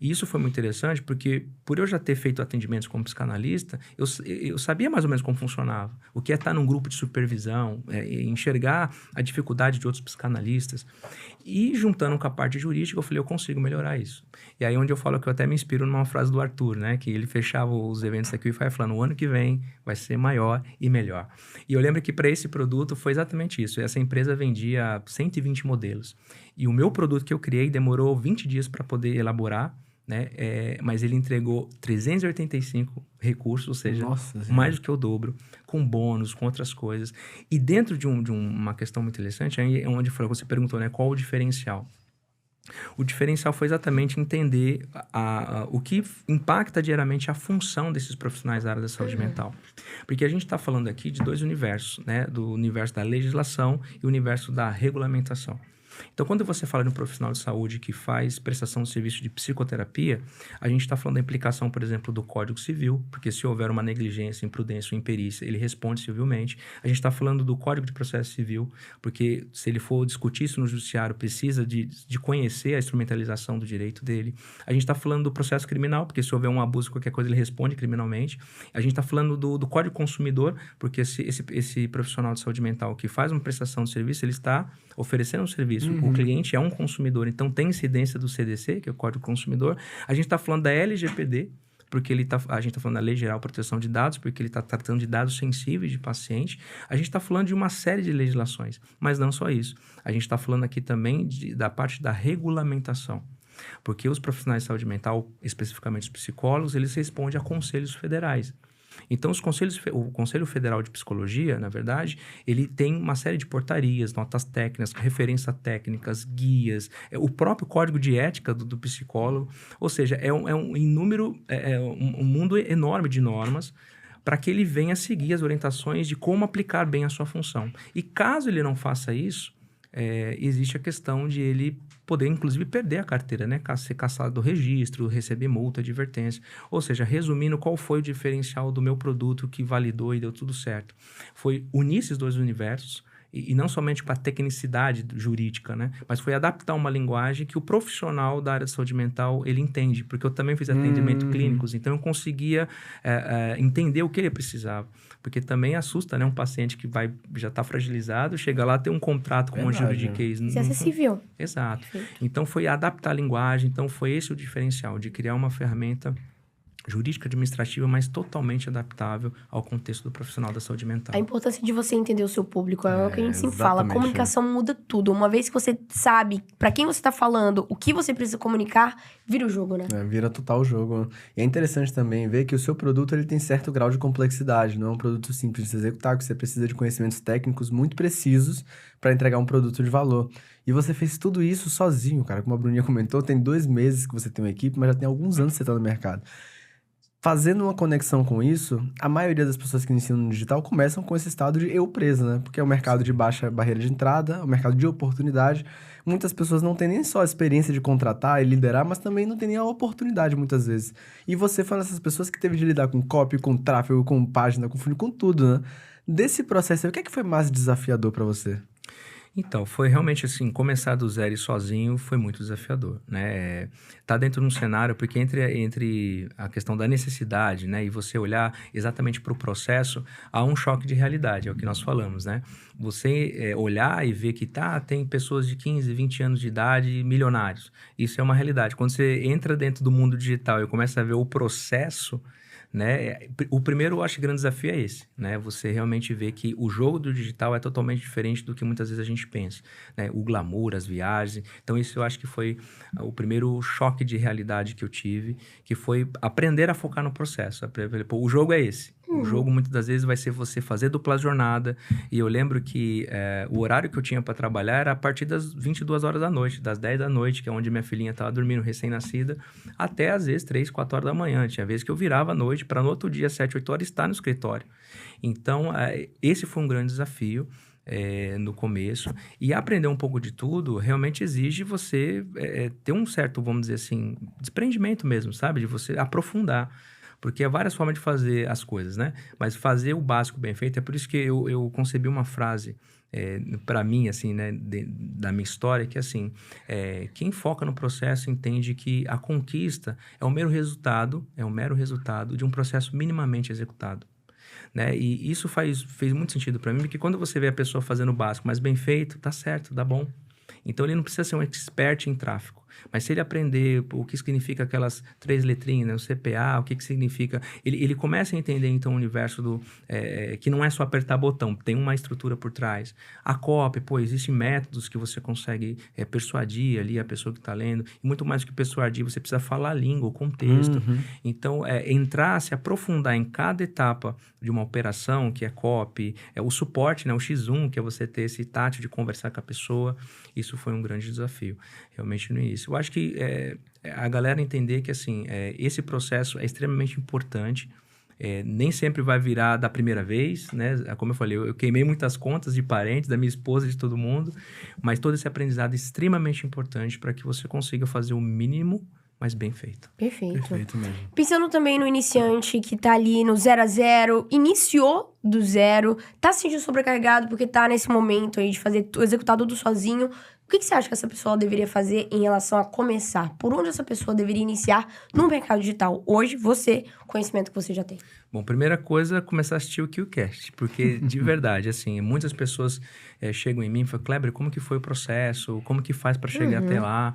E isso foi muito interessante porque, por eu já ter feito atendimentos como psicanalista, eu sabia mais ou menos como funcionava. O que é estar num grupo de supervisão, enxergar a dificuldade de outros psicanalistas. E juntando com a parte jurídica, eu falei, eu consigo melhorar isso. E aí onde eu falo que eu até me inspiro numa frase do Arthur, né? Que ele fechava os eventos aqui e vai falando, o ano que vem vai ser maior e melhor. E eu lembro que para esse produto foi exatamente isso. Essa empresa vendia 120 modelos. E o meu produto que eu criei demorou 20 dias para poder elaborar, né? Mas ele entregou 385 recursos, ou seja, mais do que o dobro, com bônus, com outras coisas. E dentro de uma questão muito interessante, aí é onde você perguntou, né? Qual o diferencial? O diferencial foi exatamente entender o que impacta diariamente a função desses profissionais da área da saúde mental. Porque a gente está falando aqui de dois universos, né? Do universo da legislação e o universo da regulamentação. Então, quando você fala de um profissional de saúde que faz prestação de serviço de psicoterapia, a gente está falando da implicação, por exemplo, do Código Civil, porque se houver uma negligência, imprudência ou imperícia, ele responde civilmente. A gente está falando do Código de Processo Civil, porque se ele for discutir isso no judiciário, precisa de conhecer a instrumentalização do direito dele. A gente está falando do processo criminal, porque se houver um abuso, qualquer coisa, ele responde criminalmente. A gente está falando do Código Consumidor, porque esse profissional de saúde mental que faz uma prestação de serviço, ele está oferecendo um serviço. O cliente é um consumidor, então tem incidência do CDC, que é o Código Consumidor. A gente está falando da LGPD, porque a gente está falando da Lei Geral de Proteção de Dados, porque ele está tratando de dados sensíveis de paciente. A gente está falando de uma série de legislações, mas não só isso. A gente está falando aqui também da parte da regulamentação. Porque os profissionais de saúde mental, especificamente os psicólogos, eles respondem a conselhos federais. Então, o Conselho Federal de Psicologia, na verdade, ele tem uma série de portarias, notas técnicas, referências técnicas, guias, o próprio código de ética do psicólogo. Ou seja, é um mundo enorme de normas para que ele venha seguir as orientações de como aplicar bem a sua função. E caso ele não faça isso, existe a questão de ele poder, inclusive, perder a carteira, né? Ser cassado do registro, receber multa, advertência. Ou seja, resumindo, qual foi o diferencial do meu produto que validou e deu tudo certo? Foi unir esses dois universos e não somente para a tecnicidade jurídica, né? Mas foi adaptar uma linguagem que o profissional da área de saúde mental, ele entende. Porque eu também fiz atendimento clínicos, então eu conseguia entender o que ele precisava. Porque também assusta, né? Um paciente que já está fragilizado, chega lá, tem um contrato com uma juridiquês. Isso é acessível. Exato. Então, foi adaptar a linguagem. Então, foi esse o diferencial, de criar uma ferramenta jurídica administrativa, mas totalmente adaptável ao contexto do profissional da saúde mental. A importância de você entender o seu público é o que a gente sempre fala. A exatamente, comunicação muda tudo. Uma vez que você sabe pra quem você tá falando, o que você precisa comunicar, vira o jogo, né? Vira total jogo. E é interessante também ver que o seu produto ele tem certo grau de complexidade. Não é um produto simples de se executar, que você precisa de conhecimentos técnicos muito precisos para entregar um produto de valor. E você fez tudo isso sozinho, cara. Como a Bruninha comentou, tem 2 meses que você tem uma equipe, mas já tem alguns anos que você tá no mercado. Fazendo uma conexão com isso, a maioria das pessoas que iniciam no digital começam com esse estado de eu presa, né? Porque é um mercado de baixa barreira de entrada, é um mercado de oportunidade. Muitas pessoas não têm nem só a experiência de contratar e liderar, mas também não têm nem a oportunidade muitas vezes. E você foi uma dessas pessoas que teve de lidar com copy, com tráfego, com página, com funil, com tudo, né? Desse processo, o que é que foi mais desafiador para você? Então, foi realmente assim, começar do zero e sozinho foi muito desafiador, né? Tá dentro de um cenário, porque entre a questão da necessidade, né, e você olhar exatamente para o processo, há um choque de realidade, é o que nós falamos, né? Você olhar e ver que tem pessoas de 15, 20 anos de idade milionários. Isso é uma realidade. Quando você entra dentro do mundo digital e começa a ver o processo, né? O primeiro, eu acho que o grande desafio é esse, né? Você realmente vê que o jogo do digital é totalmente diferente do que muitas vezes a gente pensa, né? O glamour, as viagens. Então, isso eu acho que foi o primeiro choque de realidade que eu tive, que foi aprender a focar no processo. Pô, o jogo é esse. O jogo, muitas das vezes, vai ser você fazer dupla jornada. E eu lembro que o horário que eu tinha para trabalhar era a partir das 22 horas da noite, das 10 da noite, que é onde minha filhinha estava dormindo, recém-nascida, até às vezes 3, 4 horas da manhã. Tinha vezes que eu virava à noite para no outro dia, 7, 8 horas, estar no escritório. Então, esse foi um grande desafio no começo. E aprender um pouco de tudo realmente exige você ter um certo, vamos dizer assim, desprendimento mesmo, sabe? De você aprofundar. Porque há várias formas de fazer as coisas, né? Mas fazer o básico bem feito, é por isso que eu concebi uma frase para mim, assim, né, da minha história, que assim, quem foca no processo entende que a conquista é um mero resultado de um processo minimamente executado. Né? E isso fez muito sentido para mim, porque quando você vê a pessoa fazendo o básico, mas bem feito, tá certo, dá bom. Então, ele não precisa ser um expert em tráfego. Mas se ele aprender o que significa aquelas 3 letrinhas, né? O CPA, o que significa... Ele começa a entender, então, o universo que não é só apertar botão, tem uma estrutura por trás. A copy, existem métodos que você consegue persuadir ali a pessoa que está lendo. E muito mais do que persuadir, você precisa falar a língua, o contexto. Então, se aprofundar em cada etapa de uma operação, que é copy, o suporte, né? O X1, que é você ter esse tato de conversar com a pessoa. Isso foi um grande desafio, realmente, no início. Eu acho que a galera entender que, assim, esse processo é extremamente importante. Nem sempre vai virar da primeira vez, né? Como eu falei, eu queimei muitas contas de parentes, da minha esposa, de todo mundo. Mas todo esse aprendizado é extremamente importante para que você consiga fazer o mínimo, mas bem feito. Perfeito mesmo. Pensando também no iniciante que tá ali no 0 a 0, iniciou do zero, tá se sentindo sobrecarregado porque tá nesse momento aí de executar tudo sozinho. O que você acha que essa pessoa deveria fazer em relação a começar? Por onde essa pessoa deveria iniciar no mercado digital? Hoje, o conhecimento que você já tem. Bom, primeira coisa, começar a assistir o QCast, porque de verdade, assim, muitas pessoas chegam em mim e falam, Kleber, como que foi o processo? Como que faz para chegar até lá?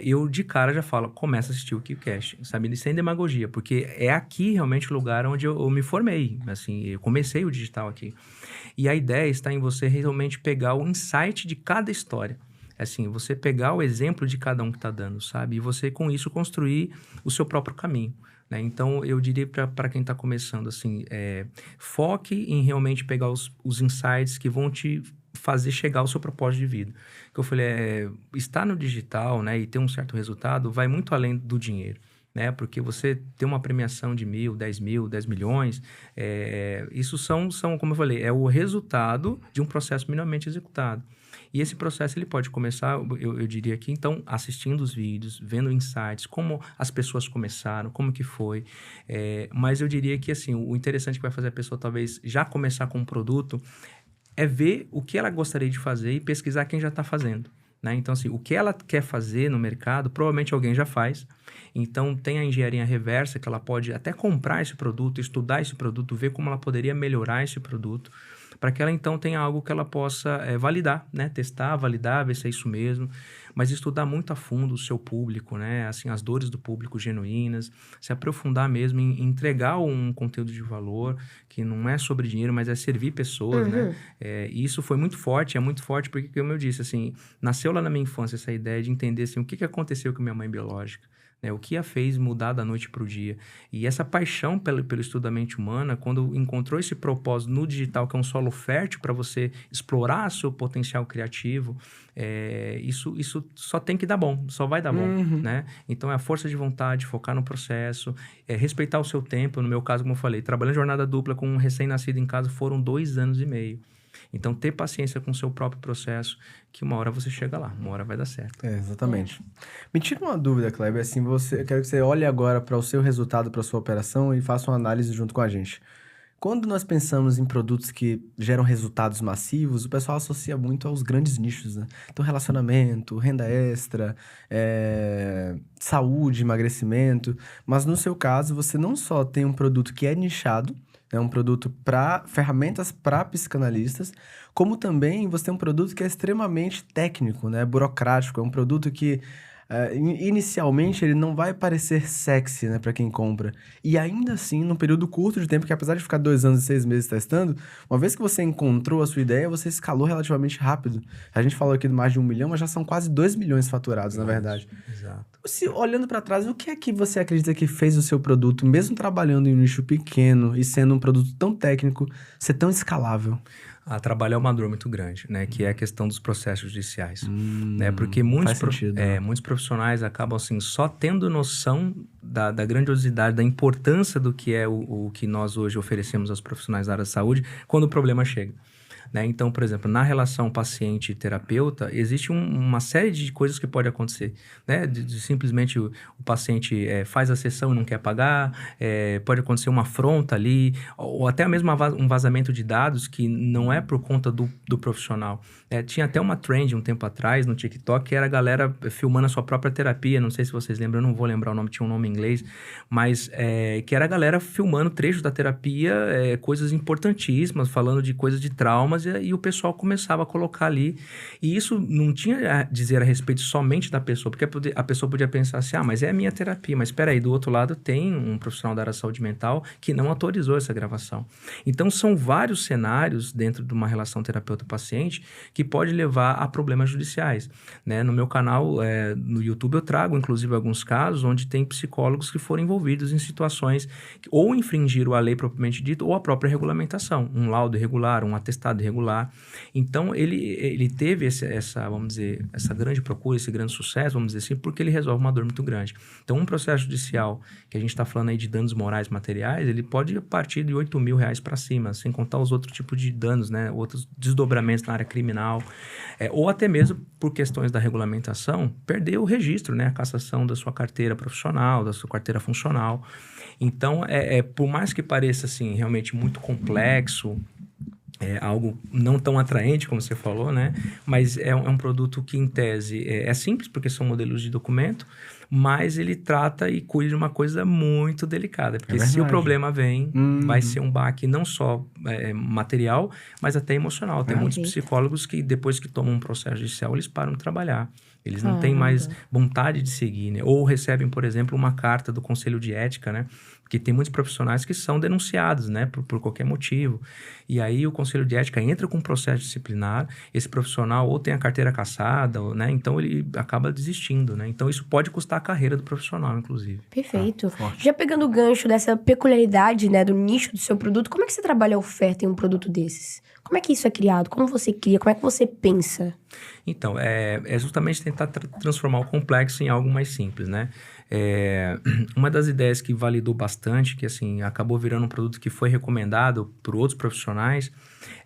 Eu, de cara, já falo, começa a assistir o QCast, sabe? Sem demagogia, porque é aqui realmente o lugar onde eu me formei, assim, eu comecei o digital aqui. E a ideia está em você realmente pegar o insight de cada história. Assim, você pegar o exemplo de cada um que está dando, sabe? E você, com isso, construir o seu próprio caminho, né? Então, eu diria para quem está começando, assim, foque em realmente pegar os insights que vão te fazer chegar ao seu propósito de vida. Que eu falei, estar no digital, né, e ter um certo resultado vai muito além do dinheiro. Né? Porque você ter uma premiação de 1.000, 10 milhões, isso são, como eu falei, é o resultado de um processo minimamente executado. E esse processo, ele pode começar, eu diria aqui, então, assistindo os vídeos, vendo insights, como as pessoas começaram, como que foi. Mas eu diria que, assim, o interessante que vai fazer a pessoa, talvez, já começar com um produto, é ver o que ela gostaria de fazer e pesquisar quem já está fazendo, né? Então, assim, o que ela quer fazer no mercado, provavelmente alguém já faz. Então, tem a engenharia reversa, que ela pode até comprar esse produto, estudar esse produto, ver como ela poderia melhorar esse produto, para que ela, então, tenha algo que ela possa validar, né? Testar, validar, ver se é isso mesmo, mas estudar muito a fundo o seu público, né? Assim, as dores do público genuínas, se aprofundar mesmo em entregar um conteúdo de valor, que não é sobre dinheiro, mas é servir pessoas, né? E isso foi muito forte, é muito forte, porque, como eu disse, assim, nasceu lá na minha infância essa ideia de entender, assim, o que aconteceu com minha mãe biológica. Né, o que a fez mudar da noite para o dia. E essa paixão pelo estudo da mente humana, quando encontrou esse propósito no digital, que é um solo fértil para você explorar seu potencial criativo, isso só tem que dar bom, só vai dar bom. Né? Então, é a força de vontade, focar no processo, respeitar o seu tempo. No meu caso, como eu falei, trabalhando jornada dupla com um recém-nascido em casa foram 2 anos e meio. Então, ter paciência com o seu próprio processo, que uma hora você chega lá, uma hora vai dar certo. Exatamente. Me tira uma dúvida, Kleber, assim, eu quero que você olhe agora para o seu resultado, para a sua operação e faça uma análise junto com a gente. Quando nós pensamos em produtos que geram resultados massivos, o pessoal associa muito aos grandes nichos, né? Então, relacionamento, renda extra, saúde, emagrecimento. Mas no seu caso, você não só tem um produto que é nichado, é um produto para ferramentas para psicanalistas, como também você tem um produto que é extremamente técnico, né? Burocrático. É um produto que, inicialmente, ele não vai parecer sexy, né, para quem compra. E ainda assim, num período curto de tempo, que apesar de ficar 2 anos e 6 meses testando, uma vez que você encontrou a sua ideia, você escalou relativamente rápido. A gente falou aqui de mais de 1 milhão, mas já são quase 2 milhões faturados, na verdade. Exato. Olhando para trás, o que é que você acredita que fez o seu produto, mesmo trabalhando em um nicho pequeno e sendo um produto tão técnico, ser tão escalável? Trabalhar é uma dor muito grande, né? Que é a questão dos processos judiciais. Né? Porque muitos profissionais acabam, assim, só tendo noção da grandiosidade, da importância do que é o que nós hoje oferecemos aos profissionais da área da saúde, quando o problema chega. Né? Então, por exemplo, na relação paciente-terapeuta, existe uma série de coisas que pode acontecer. Né? De simplesmente o paciente faz a sessão e não quer pagar, pode acontecer uma afronta ali, ou até mesmo um vazamento de dados que não é por conta do profissional. Tinha até uma trend um tempo atrás no TikTok, que era a galera filmando a sua própria terapia, não sei se vocês lembram, eu não vou lembrar o nome, tinha um nome em inglês, mas que era a galera filmando trechos da terapia, coisas importantíssimas, falando de coisas de traumas, e o pessoal começava a colocar ali. E isso não tinha a dizer a respeito somente da pessoa, porque a pessoa podia pensar assim, mas é a minha terapia. Mas espera aí, do outro lado tem um profissional da área de saúde mental que não autorizou essa gravação. Então, são vários cenários dentro de uma relação terapeuta-paciente que pode levar a problemas judiciais. Né? No meu canal, no YouTube, eu trago, inclusive, alguns casos onde tem psicólogos que foram envolvidos em situações que ou infringiram a lei propriamente dita ou a própria regulamentação. Um laudo irregular, um atestado irregular. Então, ele teve essa, vamos dizer, essa grande procura, esse grande sucesso, vamos dizer assim, porque ele resolve uma dor muito grande. Então, um processo judicial, que a gente está falando aí de danos morais materiais, ele pode partir de R$8 mil para cima, sem contar os outros tipos de danos, né? Outros desdobramentos na área criminal, ou até mesmo por questões da regulamentação, perder o registro, né? A cassação da sua carteira profissional, da sua carteira funcional. Então, por mais que pareça, assim, realmente muito complexo, algo não tão atraente, como você falou, né? Mas é um produto que, em tese, é simples, porque são modelos de documento, mas ele trata e cuida de uma coisa muito delicada. Porque se o problema vem, vai ser um baque não só material, mas até emocional. Tem muitos psicólogos que, depois que tomam um processo judicial, eles param de trabalhar. Eles não têm mais vontade de seguir, né? Ou recebem, por exemplo, uma carta do Conselho de Ética, né? Porque tem muitos profissionais que são denunciados, né? Por qualquer motivo. E aí o Conselho de Ética entra com um processo disciplinar, esse profissional ou tem a carteira cassada, né? Então ele acaba desistindo, né? Então isso pode custar a carreira do profissional, inclusive. Perfeito. Já pegando o gancho dessa peculiaridade, né? Do nicho do seu produto, como é que você trabalha a oferta em um produto desses? Como é que isso é criado? Como você cria? Como é que você pensa? Então, é justamente tentar transformar o complexo em algo mais simples, né? Uma das ideias que validou bastante, que assim, acabou virando um produto que foi recomendado por outros profissionais,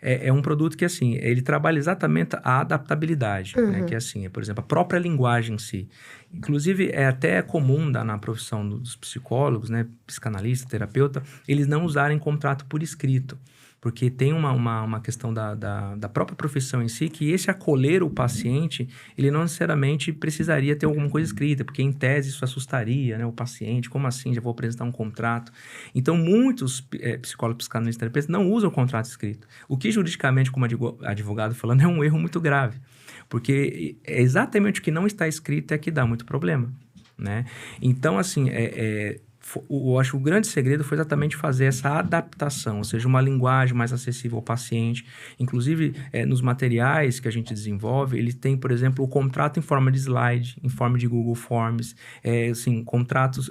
é um produto que, assim, ele trabalha exatamente a adaptabilidade, né? Que, assim, por exemplo, a própria linguagem em si. Inclusive, é até comum na profissão dos psicólogos, né? Psicanalista, terapeuta, eles não usarem contrato por escrito. Porque tem uma questão da própria profissão em si, que esse acolher o paciente, ele não necessariamente precisaria ter alguma coisa escrita, porque em tese isso assustaria, né, o paciente, como assim, já vou apresentar um contrato? Então, muitos psicólogos, psicanalistas, terapeutas não usam o contrato escrito. O que juridicamente, como advogado falando, é um erro muito grave, porque é exatamente o que não está escrito é que dá muito problema, né? Então, assim, eu acho que o grande segredo foi exatamente fazer essa adaptação, ou seja, uma linguagem mais acessível ao paciente. Inclusive, nos materiais que a gente desenvolve, ele tem, por exemplo, o contrato em forma de slide, em forma de Google Forms, assim, contratos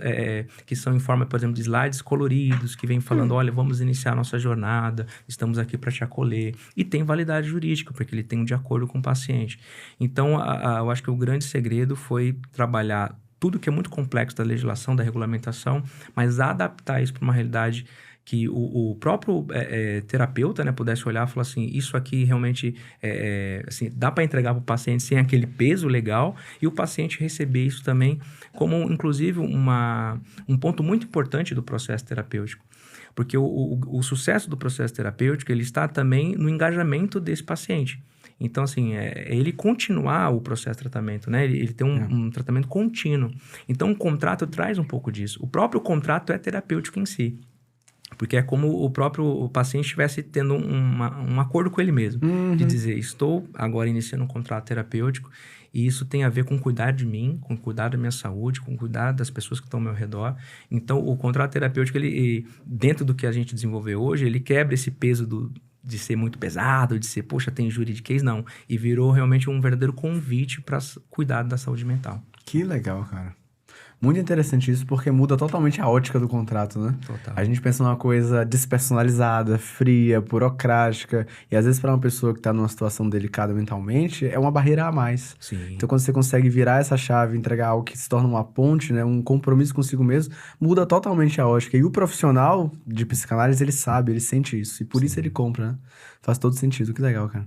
que são em forma, por exemplo, de slides coloridos, que vem falando, olha, vamos iniciar a nossa jornada, estamos aqui para te acolher. E tem validade jurídica, porque ele tem de acordo com o paciente. Então, eu acho que o grande segredo foi trabalhar tudo que é muito complexo da legislação, da regulamentação, mas adaptar isso para uma realidade que o próprio terapeuta, né, pudesse olhar e falar assim, isso aqui realmente assim, dá para entregar para o paciente sem aquele peso legal, e o paciente receber isso também como, inclusive, um ponto muito importante do processo terapêutico. Porque o sucesso do processo terapêutico, ele está também no engajamento desse paciente. Então, assim, ele continuar o processo de tratamento, né? Ele tem um tratamento contínuo. Então, o contrato traz um pouco disso. O próprio contrato é terapêutico em si. Porque é como o paciente estivesse tendo um acordo com ele mesmo. De dizer, estou agora iniciando um contrato terapêutico e isso tem a ver com cuidar de mim, com cuidar da minha saúde, com cuidar das pessoas que estão ao meu redor. Então, o contrato terapêutico, ele, dentro do que a gente desenvolveu hoje, ele quebra esse peso de ser muito pesado, de ser, poxa, tem juridiquês, não. E virou realmente um verdadeiro convite para cuidar da saúde mental. Que legal, cara. Muito interessante isso, porque muda totalmente a ótica do contrato, né? Total. A gente pensa numa coisa despersonalizada, fria, burocrática, e às vezes para uma pessoa que tá numa situação delicada mentalmente, é uma barreira a mais. Sim. Então, quando você consegue virar essa chave, entregar algo que se torna uma ponte, né, um compromisso consigo mesmo, muda totalmente a ótica. E o profissional de psicanálise, ele sabe, ele sente isso, e por isso ele compra, né? Faz todo sentido, que legal, cara.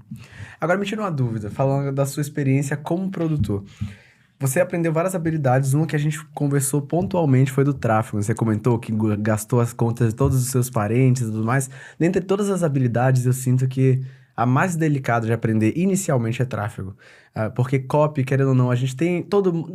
Agora me tira uma dúvida, falando da sua experiência como produtor. Você aprendeu várias habilidades, uma que a gente conversou pontualmente foi do tráfego. Você comentou que gastou as contas de todos os seus parentes e tudo mais. Dentre todas as habilidades, eu sinto que a mais delicada de aprender inicialmente é tráfego. Porque copy, querendo ou não, a gente tem...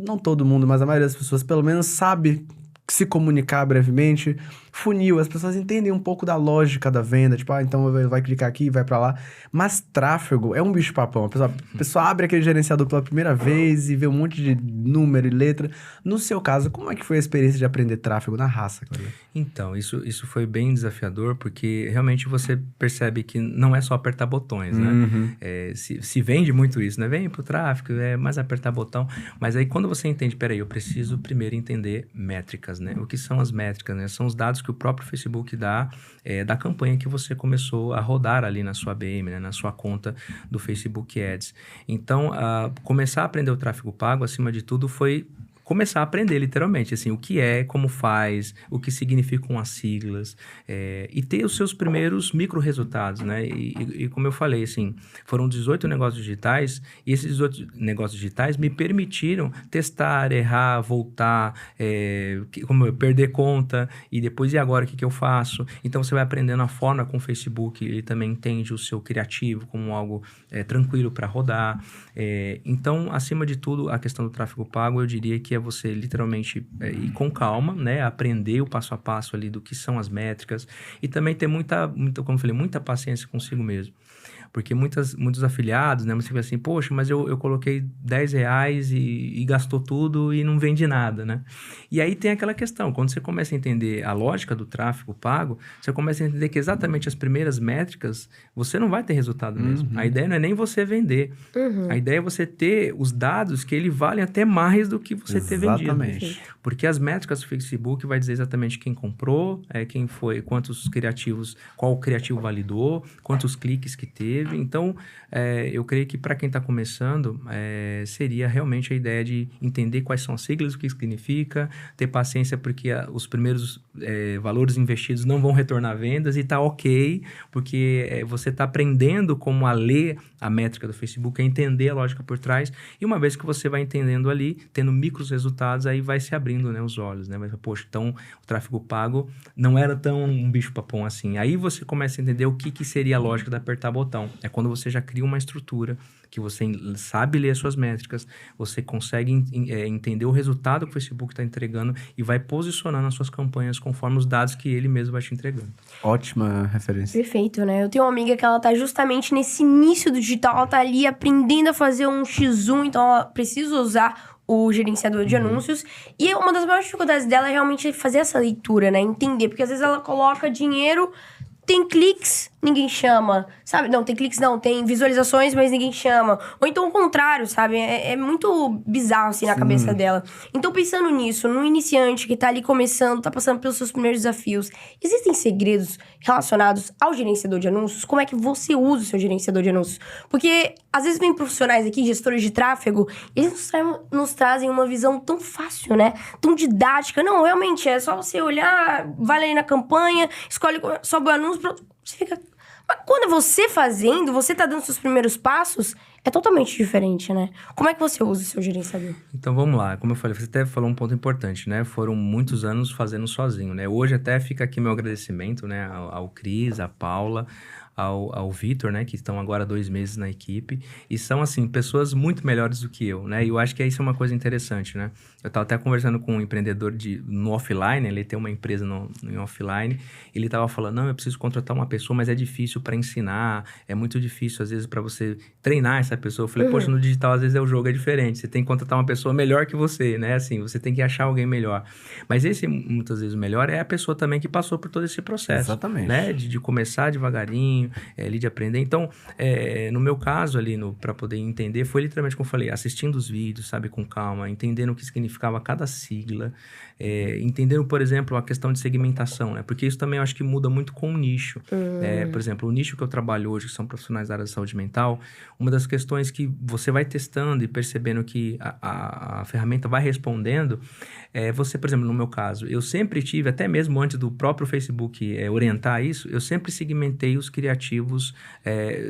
não todo mundo, mas a maioria das pessoas pelo menos sabe se comunicar brevemente. Funil, as pessoas entendem um pouco da lógica da venda, tipo, então vai clicar aqui e vai pra lá. Mas tráfego é um bicho-papão. A pessoa abre aquele gerenciador pela primeira vez e vê um monte de número e letra. No seu caso, como é que foi a experiência de aprender tráfego na raça, Kleber? Então, isso foi bem desafiador, porque realmente você percebe que não é só apertar botões, né? Se vende muito isso, né? Vem pro tráfego, é mais apertar botão. Mas aí, quando você entende, peraí, eu preciso primeiro entender métricas, né? O que são as métricas, né? São os dados que o próprio Facebook dá da campanha que você começou a rodar ali na sua ABM, né? Na sua conta do Facebook Ads. Então, começar a aprender o tráfego pago, acima de tudo, foi começar a aprender, literalmente, assim, o que é, como faz, o que significam as siglas, e ter os seus primeiros micro-resultados, né? E como eu falei, assim, foram 18 negócios digitais, e esses 18 negócios digitais me permitiram testar, errar, voltar, perder conta, e depois, e agora, o que eu faço? Então, você vai aprendendo a forma com o Facebook, ele também entende o seu criativo como algo tranquilo para rodar. Então, acima de tudo, a questão do tráfego pago, eu diria que é você literalmente ir com calma, né? Aprender o passo a passo ali do que são as métricas e também ter muita, como eu falei, muita paciência consigo mesmo. Porque muitos afiliados, né? Você fica assim, poxa, mas eu coloquei R$10 e gastou tudo e não vende nada, né? E aí tem aquela questão, quando você começa a entender a lógica do tráfego pago, você começa a entender que exatamente as primeiras métricas, você não vai ter resultado mesmo. A ideia não é nem você vender. A ideia é você ter os dados que ele valem até mais do que você ter vendido. Porque as métricas do Facebook vai dizer exatamente quem comprou, quem foi, quantos criativos, qual criativo validou, quantos cliques que teve, teve. Então, eu creio que para quem está começando, seria realmente a ideia de entender quais são as siglas, o que significa, ter paciência porque os primeiros valores investidos não vão retornar vendas e tá ok, porque você está aprendendo como a ler a métrica do Facebook, a entender a lógica por trás, e uma vez que você vai entendendo ali, tendo micros resultados, aí vai se abrindo, né, os olhos, né? Vai, poxa, então o tráfego pago não era tão um bicho-papão assim. Aí você começa a entender o que seria a lógica de apertar botão. É quando você já cria uma estrutura, que você sabe ler as suas métricas, você consegue entender o resultado que o Facebook está entregando e vai posicionando as suas campanhas conforme os dados que ele mesmo vai te entregando. Ótima referência. Perfeito, né? Eu tenho uma amiga que ela tá justamente nesse início do digital, ela tá ali aprendendo a fazer um X1, então ela precisa usar o gerenciador de anúncios. E uma das maiores dificuldades dela é realmente fazer essa leitura, né? Entender, porque às vezes ela coloca dinheiro, tem cliques, ninguém chama, sabe? Não, tem cliques não, tem visualizações, mas ninguém chama. Ou então o contrário, sabe? É muito bizarro, assim, na cabeça dela. Então, pensando nisso, no iniciante que tá ali começando, tá passando pelos seus primeiros desafios, existem segredos relacionados ao gerenciador de anúncios? Como é que você usa o seu gerenciador de anúncios? Porque, às vezes, vem profissionais aqui, gestores de tráfego, eles nos trazem uma visão tão fácil, né? Tão didática. Não, realmente, é só você olhar, vai ali na campanha, escolhe, sobe o anúncio, pronto. Você fica... Mas quando é você fazendo, você tá dando seus primeiros passos, é totalmente diferente, né? Como é que você usa o seu gerenciador? Então, vamos lá. Como eu falei, você até falou um ponto importante, né? Foram muitos anos fazendo sozinho, né? Hoje até fica aqui meu agradecimento, né? Ao Cris, à Paula, ao Vitor, né? Que estão agora 2 meses na equipe. E são, assim, pessoas muito melhores do que eu, né? E eu acho que isso é uma coisa interessante, né? Eu estava até conversando com um empreendedor no offline, ele tem uma empresa no offline, ele estava falando, não, eu preciso contratar uma pessoa, mas é difícil para ensinar, é muito difícil, às vezes, para você treinar essa pessoa. Eu falei, poxa, no digital, às vezes, o jogo é diferente, você tem que contratar uma pessoa melhor que você, né? Assim, você tem que achar alguém melhor. Mas muitas vezes, o melhor é a pessoa também que passou por todo esse processo. Exatamente. Né? De começar devagarinho, ali de aprender. Então, no meu caso ali, para poder entender, foi literalmente como eu falei, assistindo os vídeos, sabe, com calma, entendendo o que significava cada sigla, entendendo, por exemplo, a questão de segmentação, né? Porque isso também eu acho que muda muito com o nicho. Por exemplo, o nicho que eu trabalho hoje, que são profissionais da área da saúde mental, uma das questões que você vai testando e percebendo que a ferramenta vai respondendo, você, por exemplo, no meu caso, eu sempre tive, até mesmo antes do próprio Facebook orientar isso, eu sempre segmentei os criativos,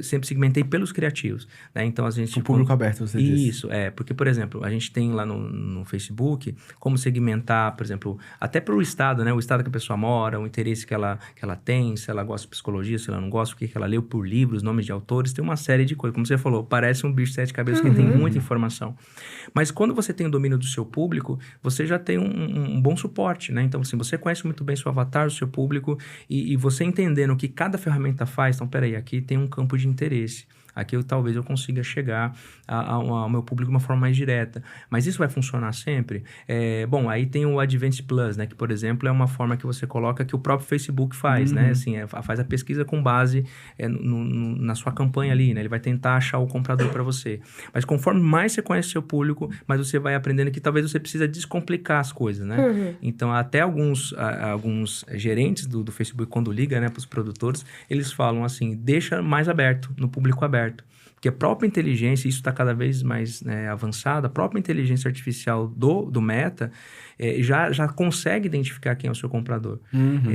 sempre segmentei pelos criativos, né? Então, a gente... O público aberto, você disse. Isso, porque, por exemplo, a gente tem lá no Facebook como segmentar, por exemplo, até pelo estado, né? O estado que a pessoa mora, o interesse que ela tem, se ela gosta de psicologia, se ela não gosta, o que ela leu por livros, nomes de autores, tem uma série de coisas. Como você falou, parece um bicho de 7 cabeças que tem muita informação. Mas quando você tem o domínio do seu público, você já tem um bom suporte, né? Então, assim, você conhece muito bem seu avatar, o seu público, e você entendendo o que cada ferramenta faz, então, peraí, aqui tem um campo de interesse. Aqui talvez eu consiga chegar ao meu público de uma forma mais direta. Mas isso vai funcionar sempre? Bom, aí tem o Advanced Plus, né? Que, por exemplo, é uma forma que você coloca que o próprio Facebook faz, né? Assim, faz a pesquisa com base na sua campanha ali, né? Ele vai tentar achar o comprador para você. Mas conforme mais você conhece seu público, mais você vai aprendendo que talvez você precisa descomplicar as coisas, né? Então, até alguns gerentes do Facebook, quando liga, né, para os produtores, eles falam assim, deixa mais aberto, no público aberto. Porque a própria inteligência, isso está cada vez mais avançada, a própria inteligência artificial do Meta já consegue identificar quem é o seu comprador.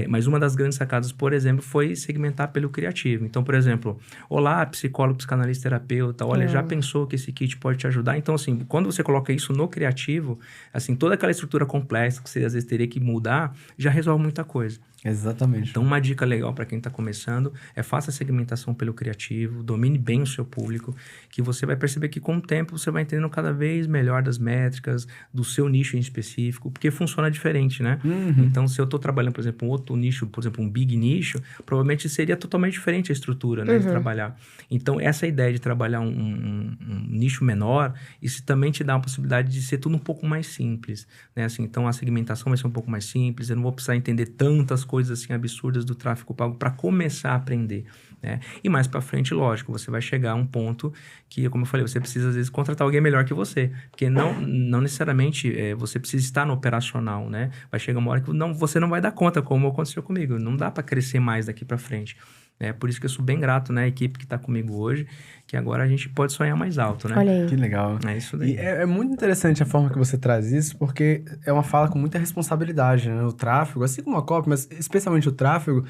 Mas uma das grandes sacadas, por exemplo, foi segmentar pelo criativo. Então, por exemplo, olá, psicólogo, psicanalista, terapeuta, olha, já pensou que esse kit pode te ajudar? Então, assim, quando você coloca isso no criativo, assim, toda aquela estrutura complexa que você às vezes teria que mudar, já resolve muita coisa. Exatamente. Então, uma dica legal para quem está começando é faça a segmentação pelo criativo, domine bem o seu público, que você vai perceber que com o tempo você vai entendendo cada vez melhor das métricas, do seu nicho em específico, porque funciona diferente, né? Então, se eu estou trabalhando, por exemplo, um outro nicho, por exemplo, um big nicho, provavelmente seria totalmente diferente a estrutura, né, de trabalhar. Então, essa ideia de trabalhar um nicho menor, isso também te dá uma possibilidade de ser tudo um pouco mais simples, né? Assim, então, a segmentação vai ser um pouco mais simples, eu não vou precisar entender tantas coisas assim absurdas do tráfego pago para começar a aprender, né? E mais para frente, lógico, você vai chegar a um ponto que, como eu falei, você precisa às vezes contratar alguém melhor que você, porque não necessariamente você precisa estar no operacional, né? Vai chegar uma hora que você não vai dar conta, como aconteceu comigo, não dá para crescer mais daqui para frente. É por isso que eu sou bem grato, né, à equipe que está comigo hoje, que agora a gente pode sonhar mais alto, né? Olha aí. Que legal. É isso daí. E é muito interessante a forma que você traz isso, porque é uma fala com muita responsabilidade, né? O tráfego, assim como a copy, mas especialmente o tráfego,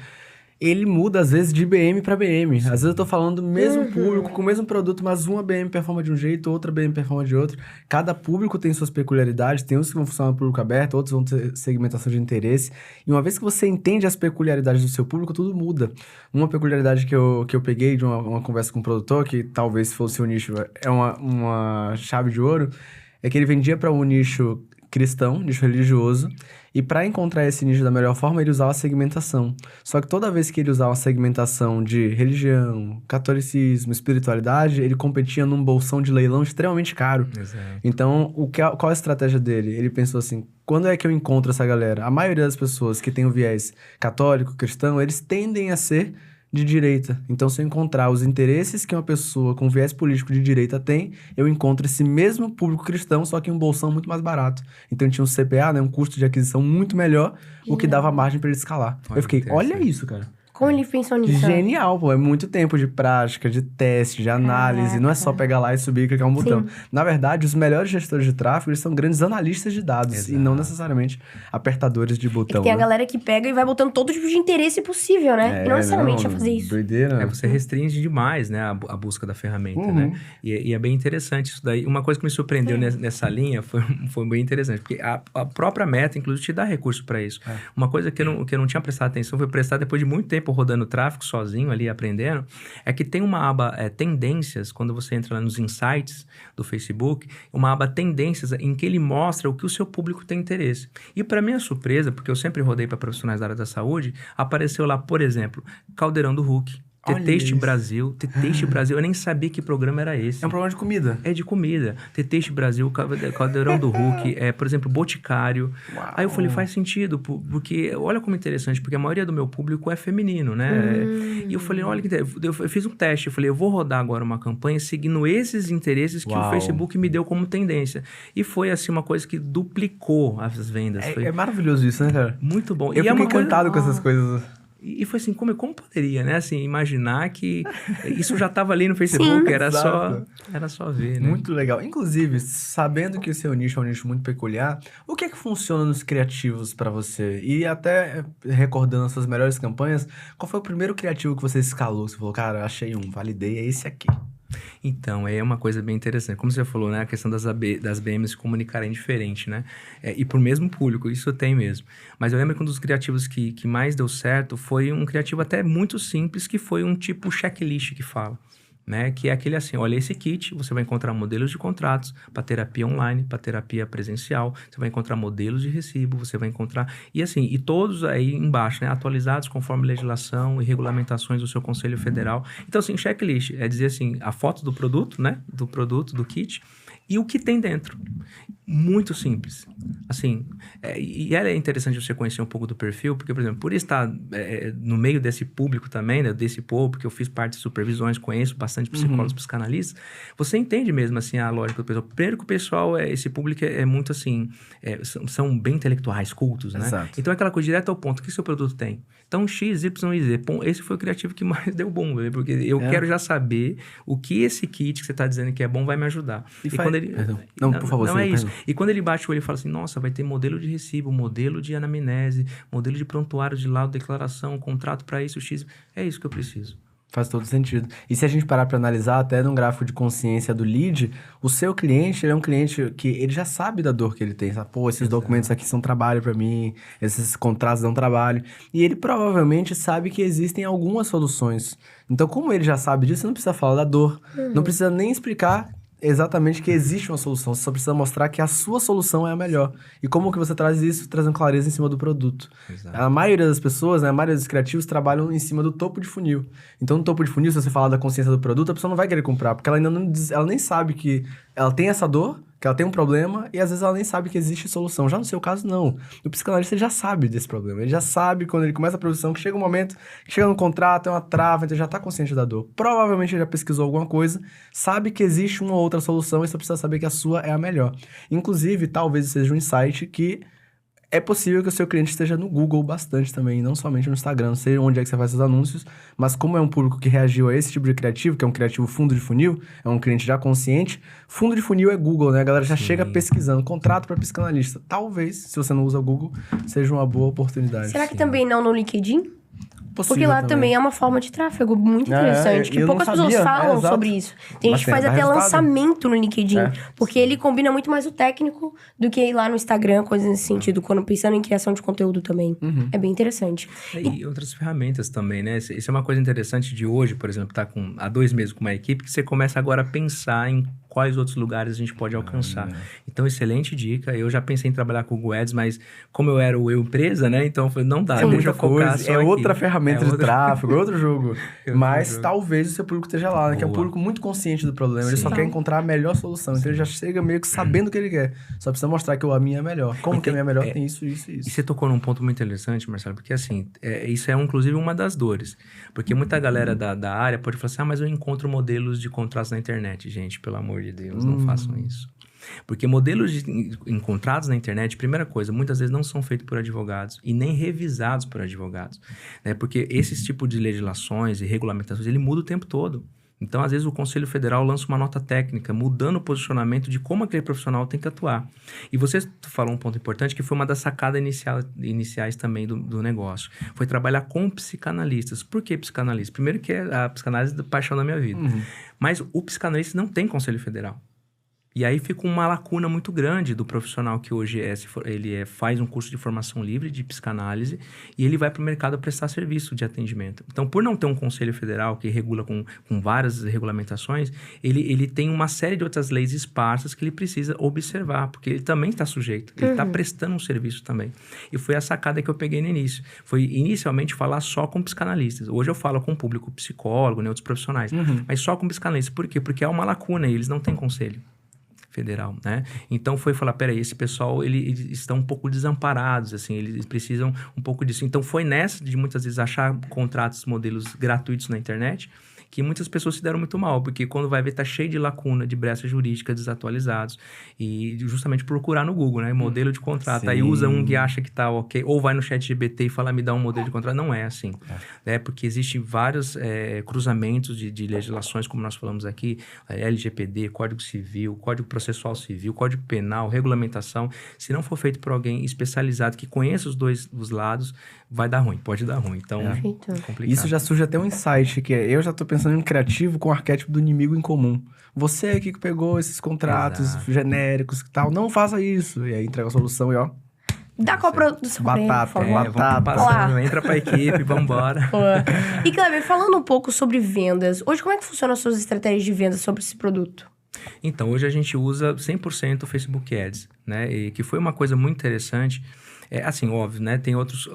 ele muda, às vezes, de BM para BM. Às vezes eu tô falando do mesmo público, com o mesmo produto, mas uma BM performa de um jeito, outra BM performa de outro. Cada público tem suas peculiaridades, tem uns que vão funcionar no público aberto, outros vão ter segmentação de interesse. E uma vez que você entende as peculiaridades do seu público, tudo muda. Uma peculiaridade que eu peguei de uma conversa com um produtor, que talvez fosse o nicho, é uma chave de ouro, é que ele vendia para um nicho cristão, nicho religioso, e para encontrar esse nicho da melhor forma, ele usava a segmentação. Só que toda vez que ele usava a segmentação de religião, catolicismo, espiritualidade, ele competia num bolsão de leilão extremamente caro. Exato. Então, qual a estratégia dele? Ele pensou assim, quando é que eu encontro essa galera? A maioria das pessoas que tem o viés católico, cristão, eles tendem a ser de direita. Então, se eu encontrar os interesses que uma pessoa com viés político de direita tem, eu encontro esse mesmo público cristão, só que em um bolsão muito mais barato. Então, tinha um CPA, né, um custo de aquisição muito melhor, o que dava margem para ele escalar. Olha, Eu fiquei, olha interessante. isso, cara. Como ele pensou nisso? Genial, pô. É muito tempo de prática, de teste, de análise. Caraca. Não é só pegar lá e subir e clicar um botão. Sim. Na verdade, os melhores gestores de tráfego, eles são grandes analistas de dados. Exato. E não necessariamente apertadores de É botão. que tem a né? galera que pega e vai botando todo tipo de interesse possível, né? E não necessariamente a fazer isso. Doideira. É, você restringe demais, né, a busca da ferramenta, né? E é bem interessante isso daí. Uma coisa que me surpreendeu nessa linha foi bem interessante, porque a própria Meta, inclusive, te dá recurso para isso. Uma coisa que eu não tinha prestado atenção, foi prestar depois de muito tempo rodando tráfego sozinho ali, aprendendo, é que tem uma aba tendências, quando você entra lá nos insights do Facebook, uma aba tendências em que ele mostra o que o seu público tem interesse. E para minha surpresa, porque eu sempre rodei para profissionais da área da saúde, apareceu lá, por exemplo, Caldeirão do Hulk, Teteste Brasil, Teteste Brasil, eu nem sabia que programa era esse. É um programa de comida. É de comida. Teteste Brasil, Caldeirão do Hulk, por exemplo, Boticário. Uau. Aí eu falei, faz sentido, porque olha como é interessante, porque a maioria do meu público é feminino, né? E eu falei, olha que interessante. Eu fiz um teste, eu falei, eu vou rodar agora uma campanha seguindo esses interesses que o Facebook me deu como tendência. E foi, assim, uma coisa que duplicou as vendas. É maravilhoso isso, né, cara? Muito bom. Eu E fico encantado com essas coisas. E foi assim, como poderia, né? Assim, imaginar que isso já estava ali no Facebook, era só ver, né? Muito legal. Inclusive, sabendo que o seu nicho é um nicho muito peculiar, o que é que funciona nos criativos pra você? E até recordando as suas melhores campanhas, qual foi o primeiro criativo que você escalou? Você falou, cara, achei um, validei, é esse aqui. Então, é uma coisa bem interessante. Como você falou, né? A questão das BMs se comunicarem diferente, né? E pro mesmo público, isso tem mesmo. Mas eu lembro que um dos criativos que mais deu certo foi um criativo até muito simples, que foi um tipo checklist que fala. Né? Que é aquele assim, olha esse kit, você vai encontrar modelos de contratos para terapia online, para terapia presencial, você vai encontrar modelos de recibo, você vai encontrar... E assim, e todos aí embaixo, né? Atualizados conforme legislação e regulamentações do seu Conselho Federal. Então, assim, checklist é dizer assim, a foto do produto, né? Do produto, do kit, e o que tem dentro. Muito simples. Assim, e é interessante você conhecer um pouco do perfil, porque, por exemplo, por estar no meio desse público também, né, desse povo, porque eu fiz parte de supervisões, conheço bastante psicólogos, psicanalistas, você entende mesmo, assim, a lógica do pessoal. Primeiro que o pessoal, esse público é muito, assim, são bem intelectuais, cultos, né? Exato. Então, é aquela coisa direto ao ponto. O que seu produto tem? Então, X, Y e Z. Esse foi o criativo que mais deu bom, né? Porque eu quero já saber o que esse kit que você está dizendo que é bom vai me ajudar. E quando ele... Não, por favor, não é isso. Perdão. E quando ele bate o olho e fala assim, nossa, vai ter modelo de recibo, modelo de anamnese, modelo de prontuário de laudo, declaração, contrato para isso, X, é isso que eu preciso. Faz todo sentido. E se a gente parar para analisar, até num gráfico de consciência do lead, o seu cliente, ele é um cliente que ele já sabe da dor que ele tem. Sabe? Pô, esses documentos aqui são trabalho para mim, esses contratos dão trabalho. E ele provavelmente sabe que existem algumas soluções. Então, como ele já sabe disso, você não precisa falar da dor. Não precisa nem explicar exatamente que existe uma solução. Você só precisa mostrar que a sua solução é a melhor. E como que você traz isso? Trazendo clareza em cima do produto. Exato. A maioria das pessoas, né, a maioria dos criativos trabalham em cima do topo de funil. Então, no topo de funil, se você falar da consciência do produto, a pessoa não vai querer comprar, porque ela ainda não ela nem sabe que ela tem essa dor, que ela tem um problema, e às vezes ela nem sabe que existe solução. Já no seu caso, não. O psicanalista ele já sabe desse problema. Ele já sabe, quando ele começa a produção, que chega um momento, que chega no contrato, é uma trava, então ele já está consciente da dor. Provavelmente ele já pesquisou alguma coisa, sabe que existe uma outra solução, e só precisa saber que a sua é a melhor. Inclusive, talvez seja um insight que É possível que o seu cliente esteja no Google bastante também, não somente no Instagram. Não sei onde é que você faz seus anúncios, mas como é um público que reagiu a esse tipo de criativo, que é um criativo fundo de funil, é um cliente já consciente, fundo de funil é Google, né? A galera já chega pesquisando, contrato para psicanalista. Talvez, se você não usa o Google, seja uma boa oportunidade. Será que também não no LinkedIn? Possível Porque lá também é uma forma de tráfego muito interessante, que eu poucas não pessoas sabia, falam exato. sobre isso. Tem Mas gente que faz dá até resultado. lançamento no LinkedIn, É. porque ele combina muito mais o técnico do que ir lá no Instagram, coisas nesse sentido, quando pensando em criação de conteúdo também. É bem interessante. E outras ferramentas também, né? Isso é uma coisa interessante de hoje, por exemplo, tá há 2 meses com uma equipe, que você começa agora a pensar em quais outros lugares a gente pode alcançar. Então, excelente dica. Eu já pensei em trabalhar com o Google Ads, mas como eu era o eu empresa, né? Então, eu falei, não dá, É deixa muita eu focar coisa, só é aqui. outra ferramenta de tráfego, é outro jogo. Mas jogo. talvez o seu público esteja lá, né? Que é um Boa. público muito consciente do problema. Ele só Sim. quer encontrar a melhor solução. Então ele já chega meio que sabendo o que ele quer. Só precisa mostrar que a minha é melhor. Como que a minha é melhor? Tem isso, isso e E isso. você tocou num ponto muito interessante, Marcelo, porque assim, isso é inclusive uma das dores. Porque muita galera da área pode falar assim, mas eu encontro modelos de contratos na internet. Gente, pelo amor de Deus, não façam isso. Porque modelos encontrados na internet, primeira coisa, muitas vezes não são feitos por advogados e nem revisados por advogados. Né? Porque esse tipo de legislações e regulamentações, ele muda o tempo todo. Então, às vezes, o Conselho Federal lança uma nota técnica, mudando o posicionamento de como aquele profissional tem que atuar. E você falou um ponto importante, que foi uma das sacadas iniciais também do negócio. Foi trabalhar com psicanalistas. Por que psicanalista? Primeiro que é a psicanálise da paixão da minha vida. Mas o psicanalista não tem Conselho Federal. E aí fica uma lacuna muito grande do profissional que hoje faz um curso de formação livre de psicanálise e ele vai para o mercado prestar serviço de atendimento. Então, por não ter um conselho federal que regula com várias regulamentações, ele tem uma série de outras leis esparsas que ele precisa observar, porque ele também está sujeito, ele está prestando um serviço também. E foi a sacada que eu peguei no início. Foi inicialmente falar só com psicanalistas. Hoje eu falo com o público psicólogo, né, outros profissionais, mas só com psicanalistas. Por quê? Porque há uma lacuna e eles não têm conselho federal, né? Então foi falar, peraí, esse pessoal, eles estão um pouco desamparados, assim, eles precisam um pouco disso. Então foi nessa de muitas vezes achar contratos, modelos gratuitos na internet, que muitas pessoas se deram muito mal, porque quando vai ver, tá cheio de lacuna, de brechas jurídicas desatualizados, e justamente procurar no Google, né, modelo de contrato, Sim. aí usa um que acha que tá ok, ou vai no ChatGPT e fala, me dá um modelo de contrato, não é assim, né, porque existem vários cruzamentos de legislações, como nós falamos aqui, LGPD, Código Civil, Código Processual Civil, Código Penal, regulamentação, se não for feito por alguém especializado que conheça os lados, vai dar ruim, pode dar ruim, então é complicado. Isso já surge até um insight, que é, eu já tô pensando em um criativo com o arquétipo do inimigo em comum. Você aqui que pegou esses contratos genéricos e tal, não faça isso. E aí entrega a solução e ó... Dá com a produção pra ele, por Batata, favor. batata. Vamos passando, entra pra equipe, vambora. E, Kleber, falando um pouco sobre vendas, hoje como é que funcionam as suas estratégias de vendas sobre esse produto? Então, hoje a gente usa 100% o Facebook Ads, né? E que foi uma coisa muito interessante. Assim, óbvio, né? Tem outras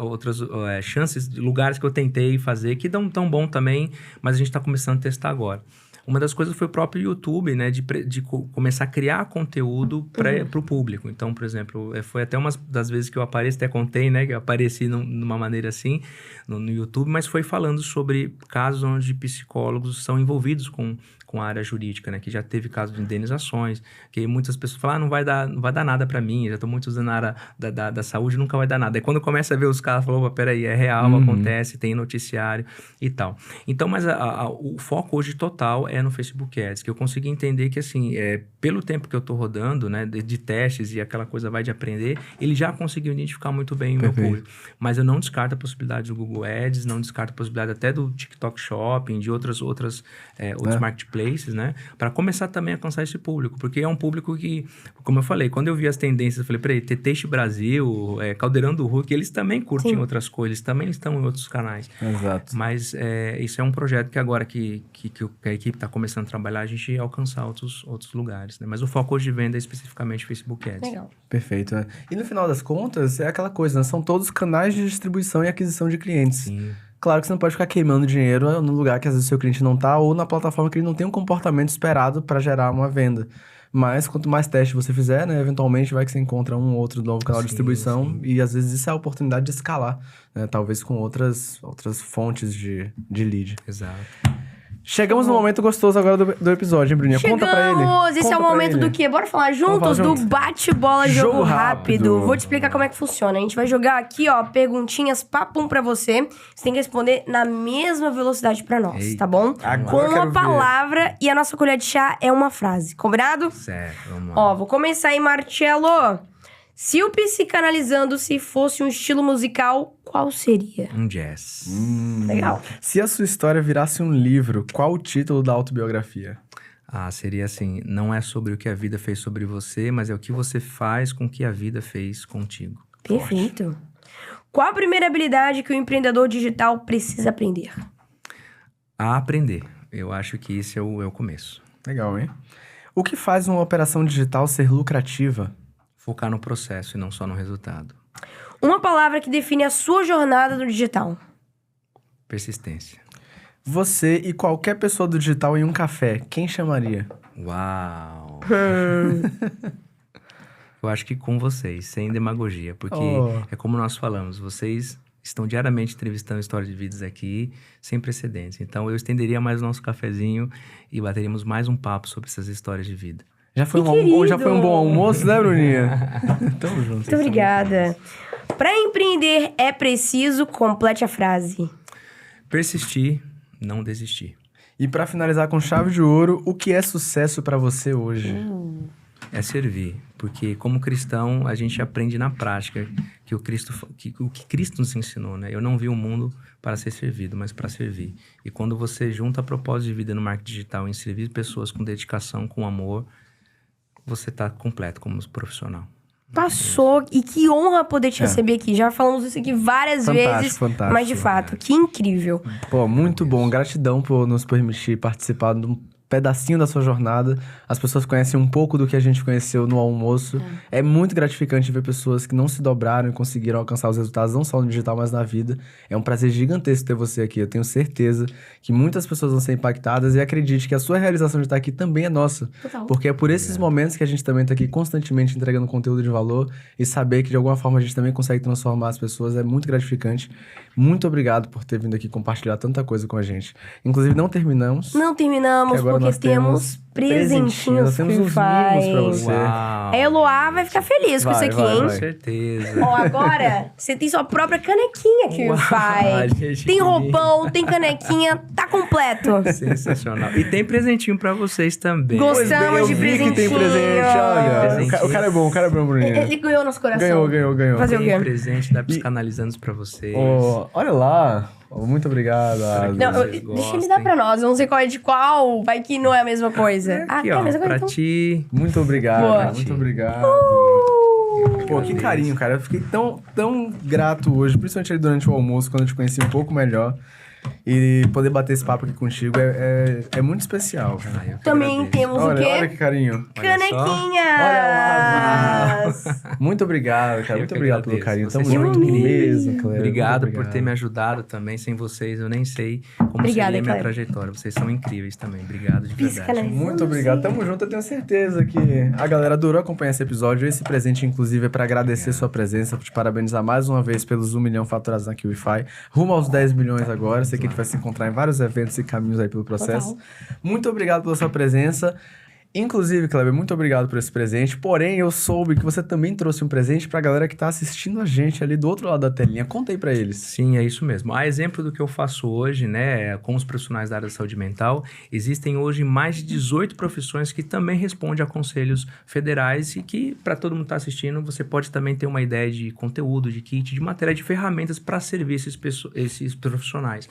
chances, lugares que eu tentei fazer que dão tão bom também, mas a gente está começando a testar agora. Uma das coisas foi o próprio YouTube, né? De começar a criar conteúdo para o público. Então, por exemplo, foi até uma das vezes que eu apareci, até contei, né? Que eu apareci numa maneira assim no YouTube, mas foi falando sobre casos onde psicólogos são envolvidos com a área jurídica, né? Que já teve casos de indenizações, que muitas pessoas falam, não vai dar nada para mim, já estou muito usando a área da saúde, nunca vai dar nada. Aí quando começa a ver os casos, falou, peraí, é real, acontece, tem noticiário e tal. Então, mas o foco hoje total é no Facebook Ads, que eu consegui entender que, assim, pelo tempo que eu estou rodando, né, de testes e aquela coisa vai de aprender, ele já conseguiu identificar muito bem o meu público. Mas eu não descarto a possibilidade do Google Ads, não descarto a possibilidade até do TikTok Shopping, de outros marketplaces, né? Para começar também a alcançar esse público, porque é um público que, como eu falei, quando eu vi as tendências, eu falei, peraí, Teixeira Brasil, Caldeirão do Hulk, eles também curtem outras coisas, eles também estão em outros canais. Exato. Mas isso é um projeto que agora que a equipe está começando a trabalhar, a gente alcançar outros lugares, né? Mas o foco hoje de venda é especificamente Facebook Ads. Legal. Perfeito, né? E no final das contas, é aquela coisa, né? São todos canais de distribuição e aquisição de clientes. Sim. Claro que você não pode ficar queimando dinheiro no lugar que às vezes o seu cliente não tá, ou na plataforma que ele não tem um comportamento esperado para gerar uma venda. Mas quanto mais teste você fizer, né, eventualmente vai que você encontra um ou outro novo canal de distribuição, e às vezes isso é a oportunidade de escalar, né, talvez com outras fontes de lead. Exato. Chegamos no momento gostoso agora do episódio, hein, Bruninha? Conta pra ele. Chegamos! Esse é o Conta pra momento ele. do quê? Bora falar juntos? falar Do juntos. bate-bola Jogo jogo rápido. rápido. Vou te explicar como é que funciona. A gente vai jogar aqui, ó, perguntinhas papum pra você. Você tem que responder na mesma velocidade pra nós, Eita. tá bom? Agora Com eu quero uma ver. palavra e a nossa colher de chá é uma frase. Combinado? Certo, vamos lá. Ó, vou começar aí, Marcelo. Se o Psicanalizando-se fosse um estilo musical, qual seria? Um jazz. Legal. Se a sua história virasse um livro, qual o título da autobiografia? Seria assim, não é sobre o que a vida fez sobre você, mas é o que você faz com o que a vida fez contigo. Perfeito. Qual a primeira habilidade que o empreendedor digital precisa aprender? A aprender. Eu acho que esse é o começo. Legal, hein? O que faz uma operação digital ser lucrativa? Focar no processo e não só no resultado. Uma palavra que define a sua jornada no digital. Persistência. Você e qualquer pessoa do digital em um café, quem chamaria? Uau! Eu acho que com vocês, sem demagogia, porque Oh. é como nós falamos, vocês estão diariamente entrevistando histórias de vidas aqui, sem precedentes. Então eu estenderia mais o nosso cafezinho e bateríamos mais um papo sobre essas histórias de vida. Já foi, Que já foi um bom almoço, né, Bruninha? Tamo junto. Muito obrigada. Para empreender é preciso, complete a frase. Persistir, não desistir. E pra finalizar com chave de ouro, o que é sucesso pra você hoje? É servir, porque como cristão a gente aprende na prática que o que Cristo nos ensinou, né? Eu não vi o mundo para ser servido, mas para servir. E quando você junta propósito de vida no marketing digital em servir pessoas com dedicação, com amor, você tá completo como profissional. Passou, e que honra poder te receber aqui. Já falamos isso aqui várias Fantástico, vezes, fantástico. mas de fato, que incrível. Pô, muito bom. Gratidão por nos permitir participar de um pedacinho da sua jornada. As pessoas conhecem um pouco do que a gente conheceu no almoço. É muito gratificante ver pessoas que não se dobraram e conseguiram alcançar os resultados, não só no digital, mas na vida. É um prazer gigantesco ter você aqui. Eu tenho certeza que muitas pessoas vão ser impactadas e acredite que a sua realização de estar aqui também é nossa. Total. Porque é por esses momentos que a gente também está aqui constantemente entregando conteúdo de valor e saber que de alguma forma a gente também consegue transformar as pessoas é muito gratificante. Muito obrigado por ter vindo aqui compartilhar tanta coisa com a gente. Inclusive, não terminamos. Não terminamos, Que agora porque nós temos presentinhos Nós temos que uns faz. mimos pra você. Uau! A Eloá vai ficar feliz com Vai, isso aqui, vai, hein? Com vai. certeza. Ó, agora você tem sua própria canequinha que Uau, faz. gente, Tem que roupão, tem canequinha, tá completo. Sensacional. E tem presentinho pra vocês também. Gostei. Gostamos eu de vi que tem presentinho. presente, olha. Presentinho. O cara é bom, Bruninho. Ele ganhou nosso coração. Ganhou. Fazer o Tem quê? presente da Psicanalizando pra vocês. Ó, olha lá. Ó, muito obrigado. Ado. Não, Vocês deixa ele dar pra nós. Eu não sei qual é de qual. Vai que não é a mesma coisa. Aqui, é ó, a mesma coisa, pra então. ti. Muito obrigado, Boa. muito obrigado. Pô, que carinho, cara. Eu fiquei tão grato hoje, principalmente ali durante o almoço, quando eu te conheci um pouco melhor. E poder bater esse papo aqui contigo é muito especial, cara. Eu que Também agradeço. temos o quê? Olha que carinho. Canequinhas! Muito obrigado, cara. Eu Muito que obrigado pelo agradeço. carinho. Tamo Vocês são junto incríveis. mesmo, Cleber. Obrigado Muito por ter me ajudado também. Sem vocês, eu nem sei como Obrigada, seria a minha Cleber. trajetória. Vocês são incríveis também. Obrigado de verdade. Psicanalizando. Muito obrigado. Tamo junto. Eu tenho certeza que a galera adorou acompanhar esse episódio. Esse presente, inclusive, é pra agradecer sua presença, te parabenizar mais uma vez pelos 1 milhão faturados na QIFI. Rumo aos 10 milhões agora. Sei que a gente vai se encontrar em vários eventos e caminhos aí pelo processo. Total. Muito obrigado pela sua presença. Inclusive, Kleber, muito obrigado por esse presente. Porém, eu soube que você também trouxe um presente pra galera que tá assistindo a gente ali do outro lado da telinha. Conta aí pra eles. Sim, é isso mesmo. A exemplo do que eu faço hoje, né, com os profissionais da área da saúde mental, existem hoje mais de 18 profissões que também respondem a conselhos federais e que, para todo mundo que está assistindo, você pode também ter uma ideia de conteúdo, de kit, de matéria, de ferramentas para servir esses profissionais.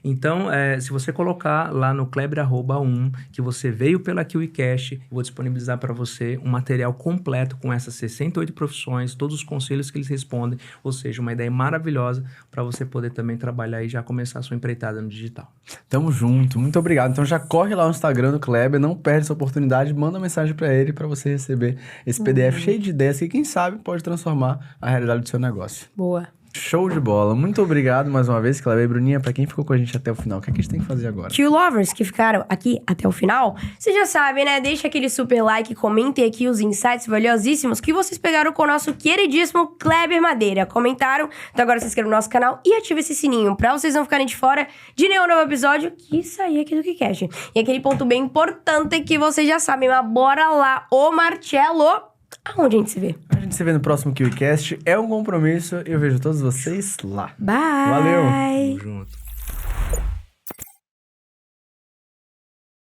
Então, se você colocar lá no Kleber@1, que você veio pela KiwiCast, eu vou disponibilizar para você um material completo com essas 68 profissões, todos os conselhos que eles respondem, ou seja, uma ideia maravilhosa para você poder também trabalhar e já começar a sua empreitada no digital. Tamo junto, muito obrigado. Então já corre lá no Instagram do Kleber, não perde essa oportunidade, manda uma mensagem pra ele pra você receber esse PDF cheio de ideias que, quem sabe, pode transformar a realidade do seu negócio. Boa. Show de bola. Muito obrigado mais uma vez, Kleber e Bruninha. Pra quem ficou com a gente até o final, o que é que a gente tem que fazer agora? Tio Lovers, que ficaram aqui até o final, vocês já sabem, né? Deixa aquele super like, comentem aqui os insights valiosíssimos que vocês pegaram com o nosso queridíssimo Kleber Madeira. Comentaram? Então agora se inscreva no nosso canal e ative esse sininho pra vocês não ficarem de fora de nenhum novo episódio que sair aqui do KiCast. E aquele ponto bem importante que vocês já sabem, mas bora lá, ô Marcelo! Aonde a gente se vê? A gente se vê no próximo KiwiCast. É um compromisso e eu vejo todos vocês lá. Bye! Valeu! Tamo junto.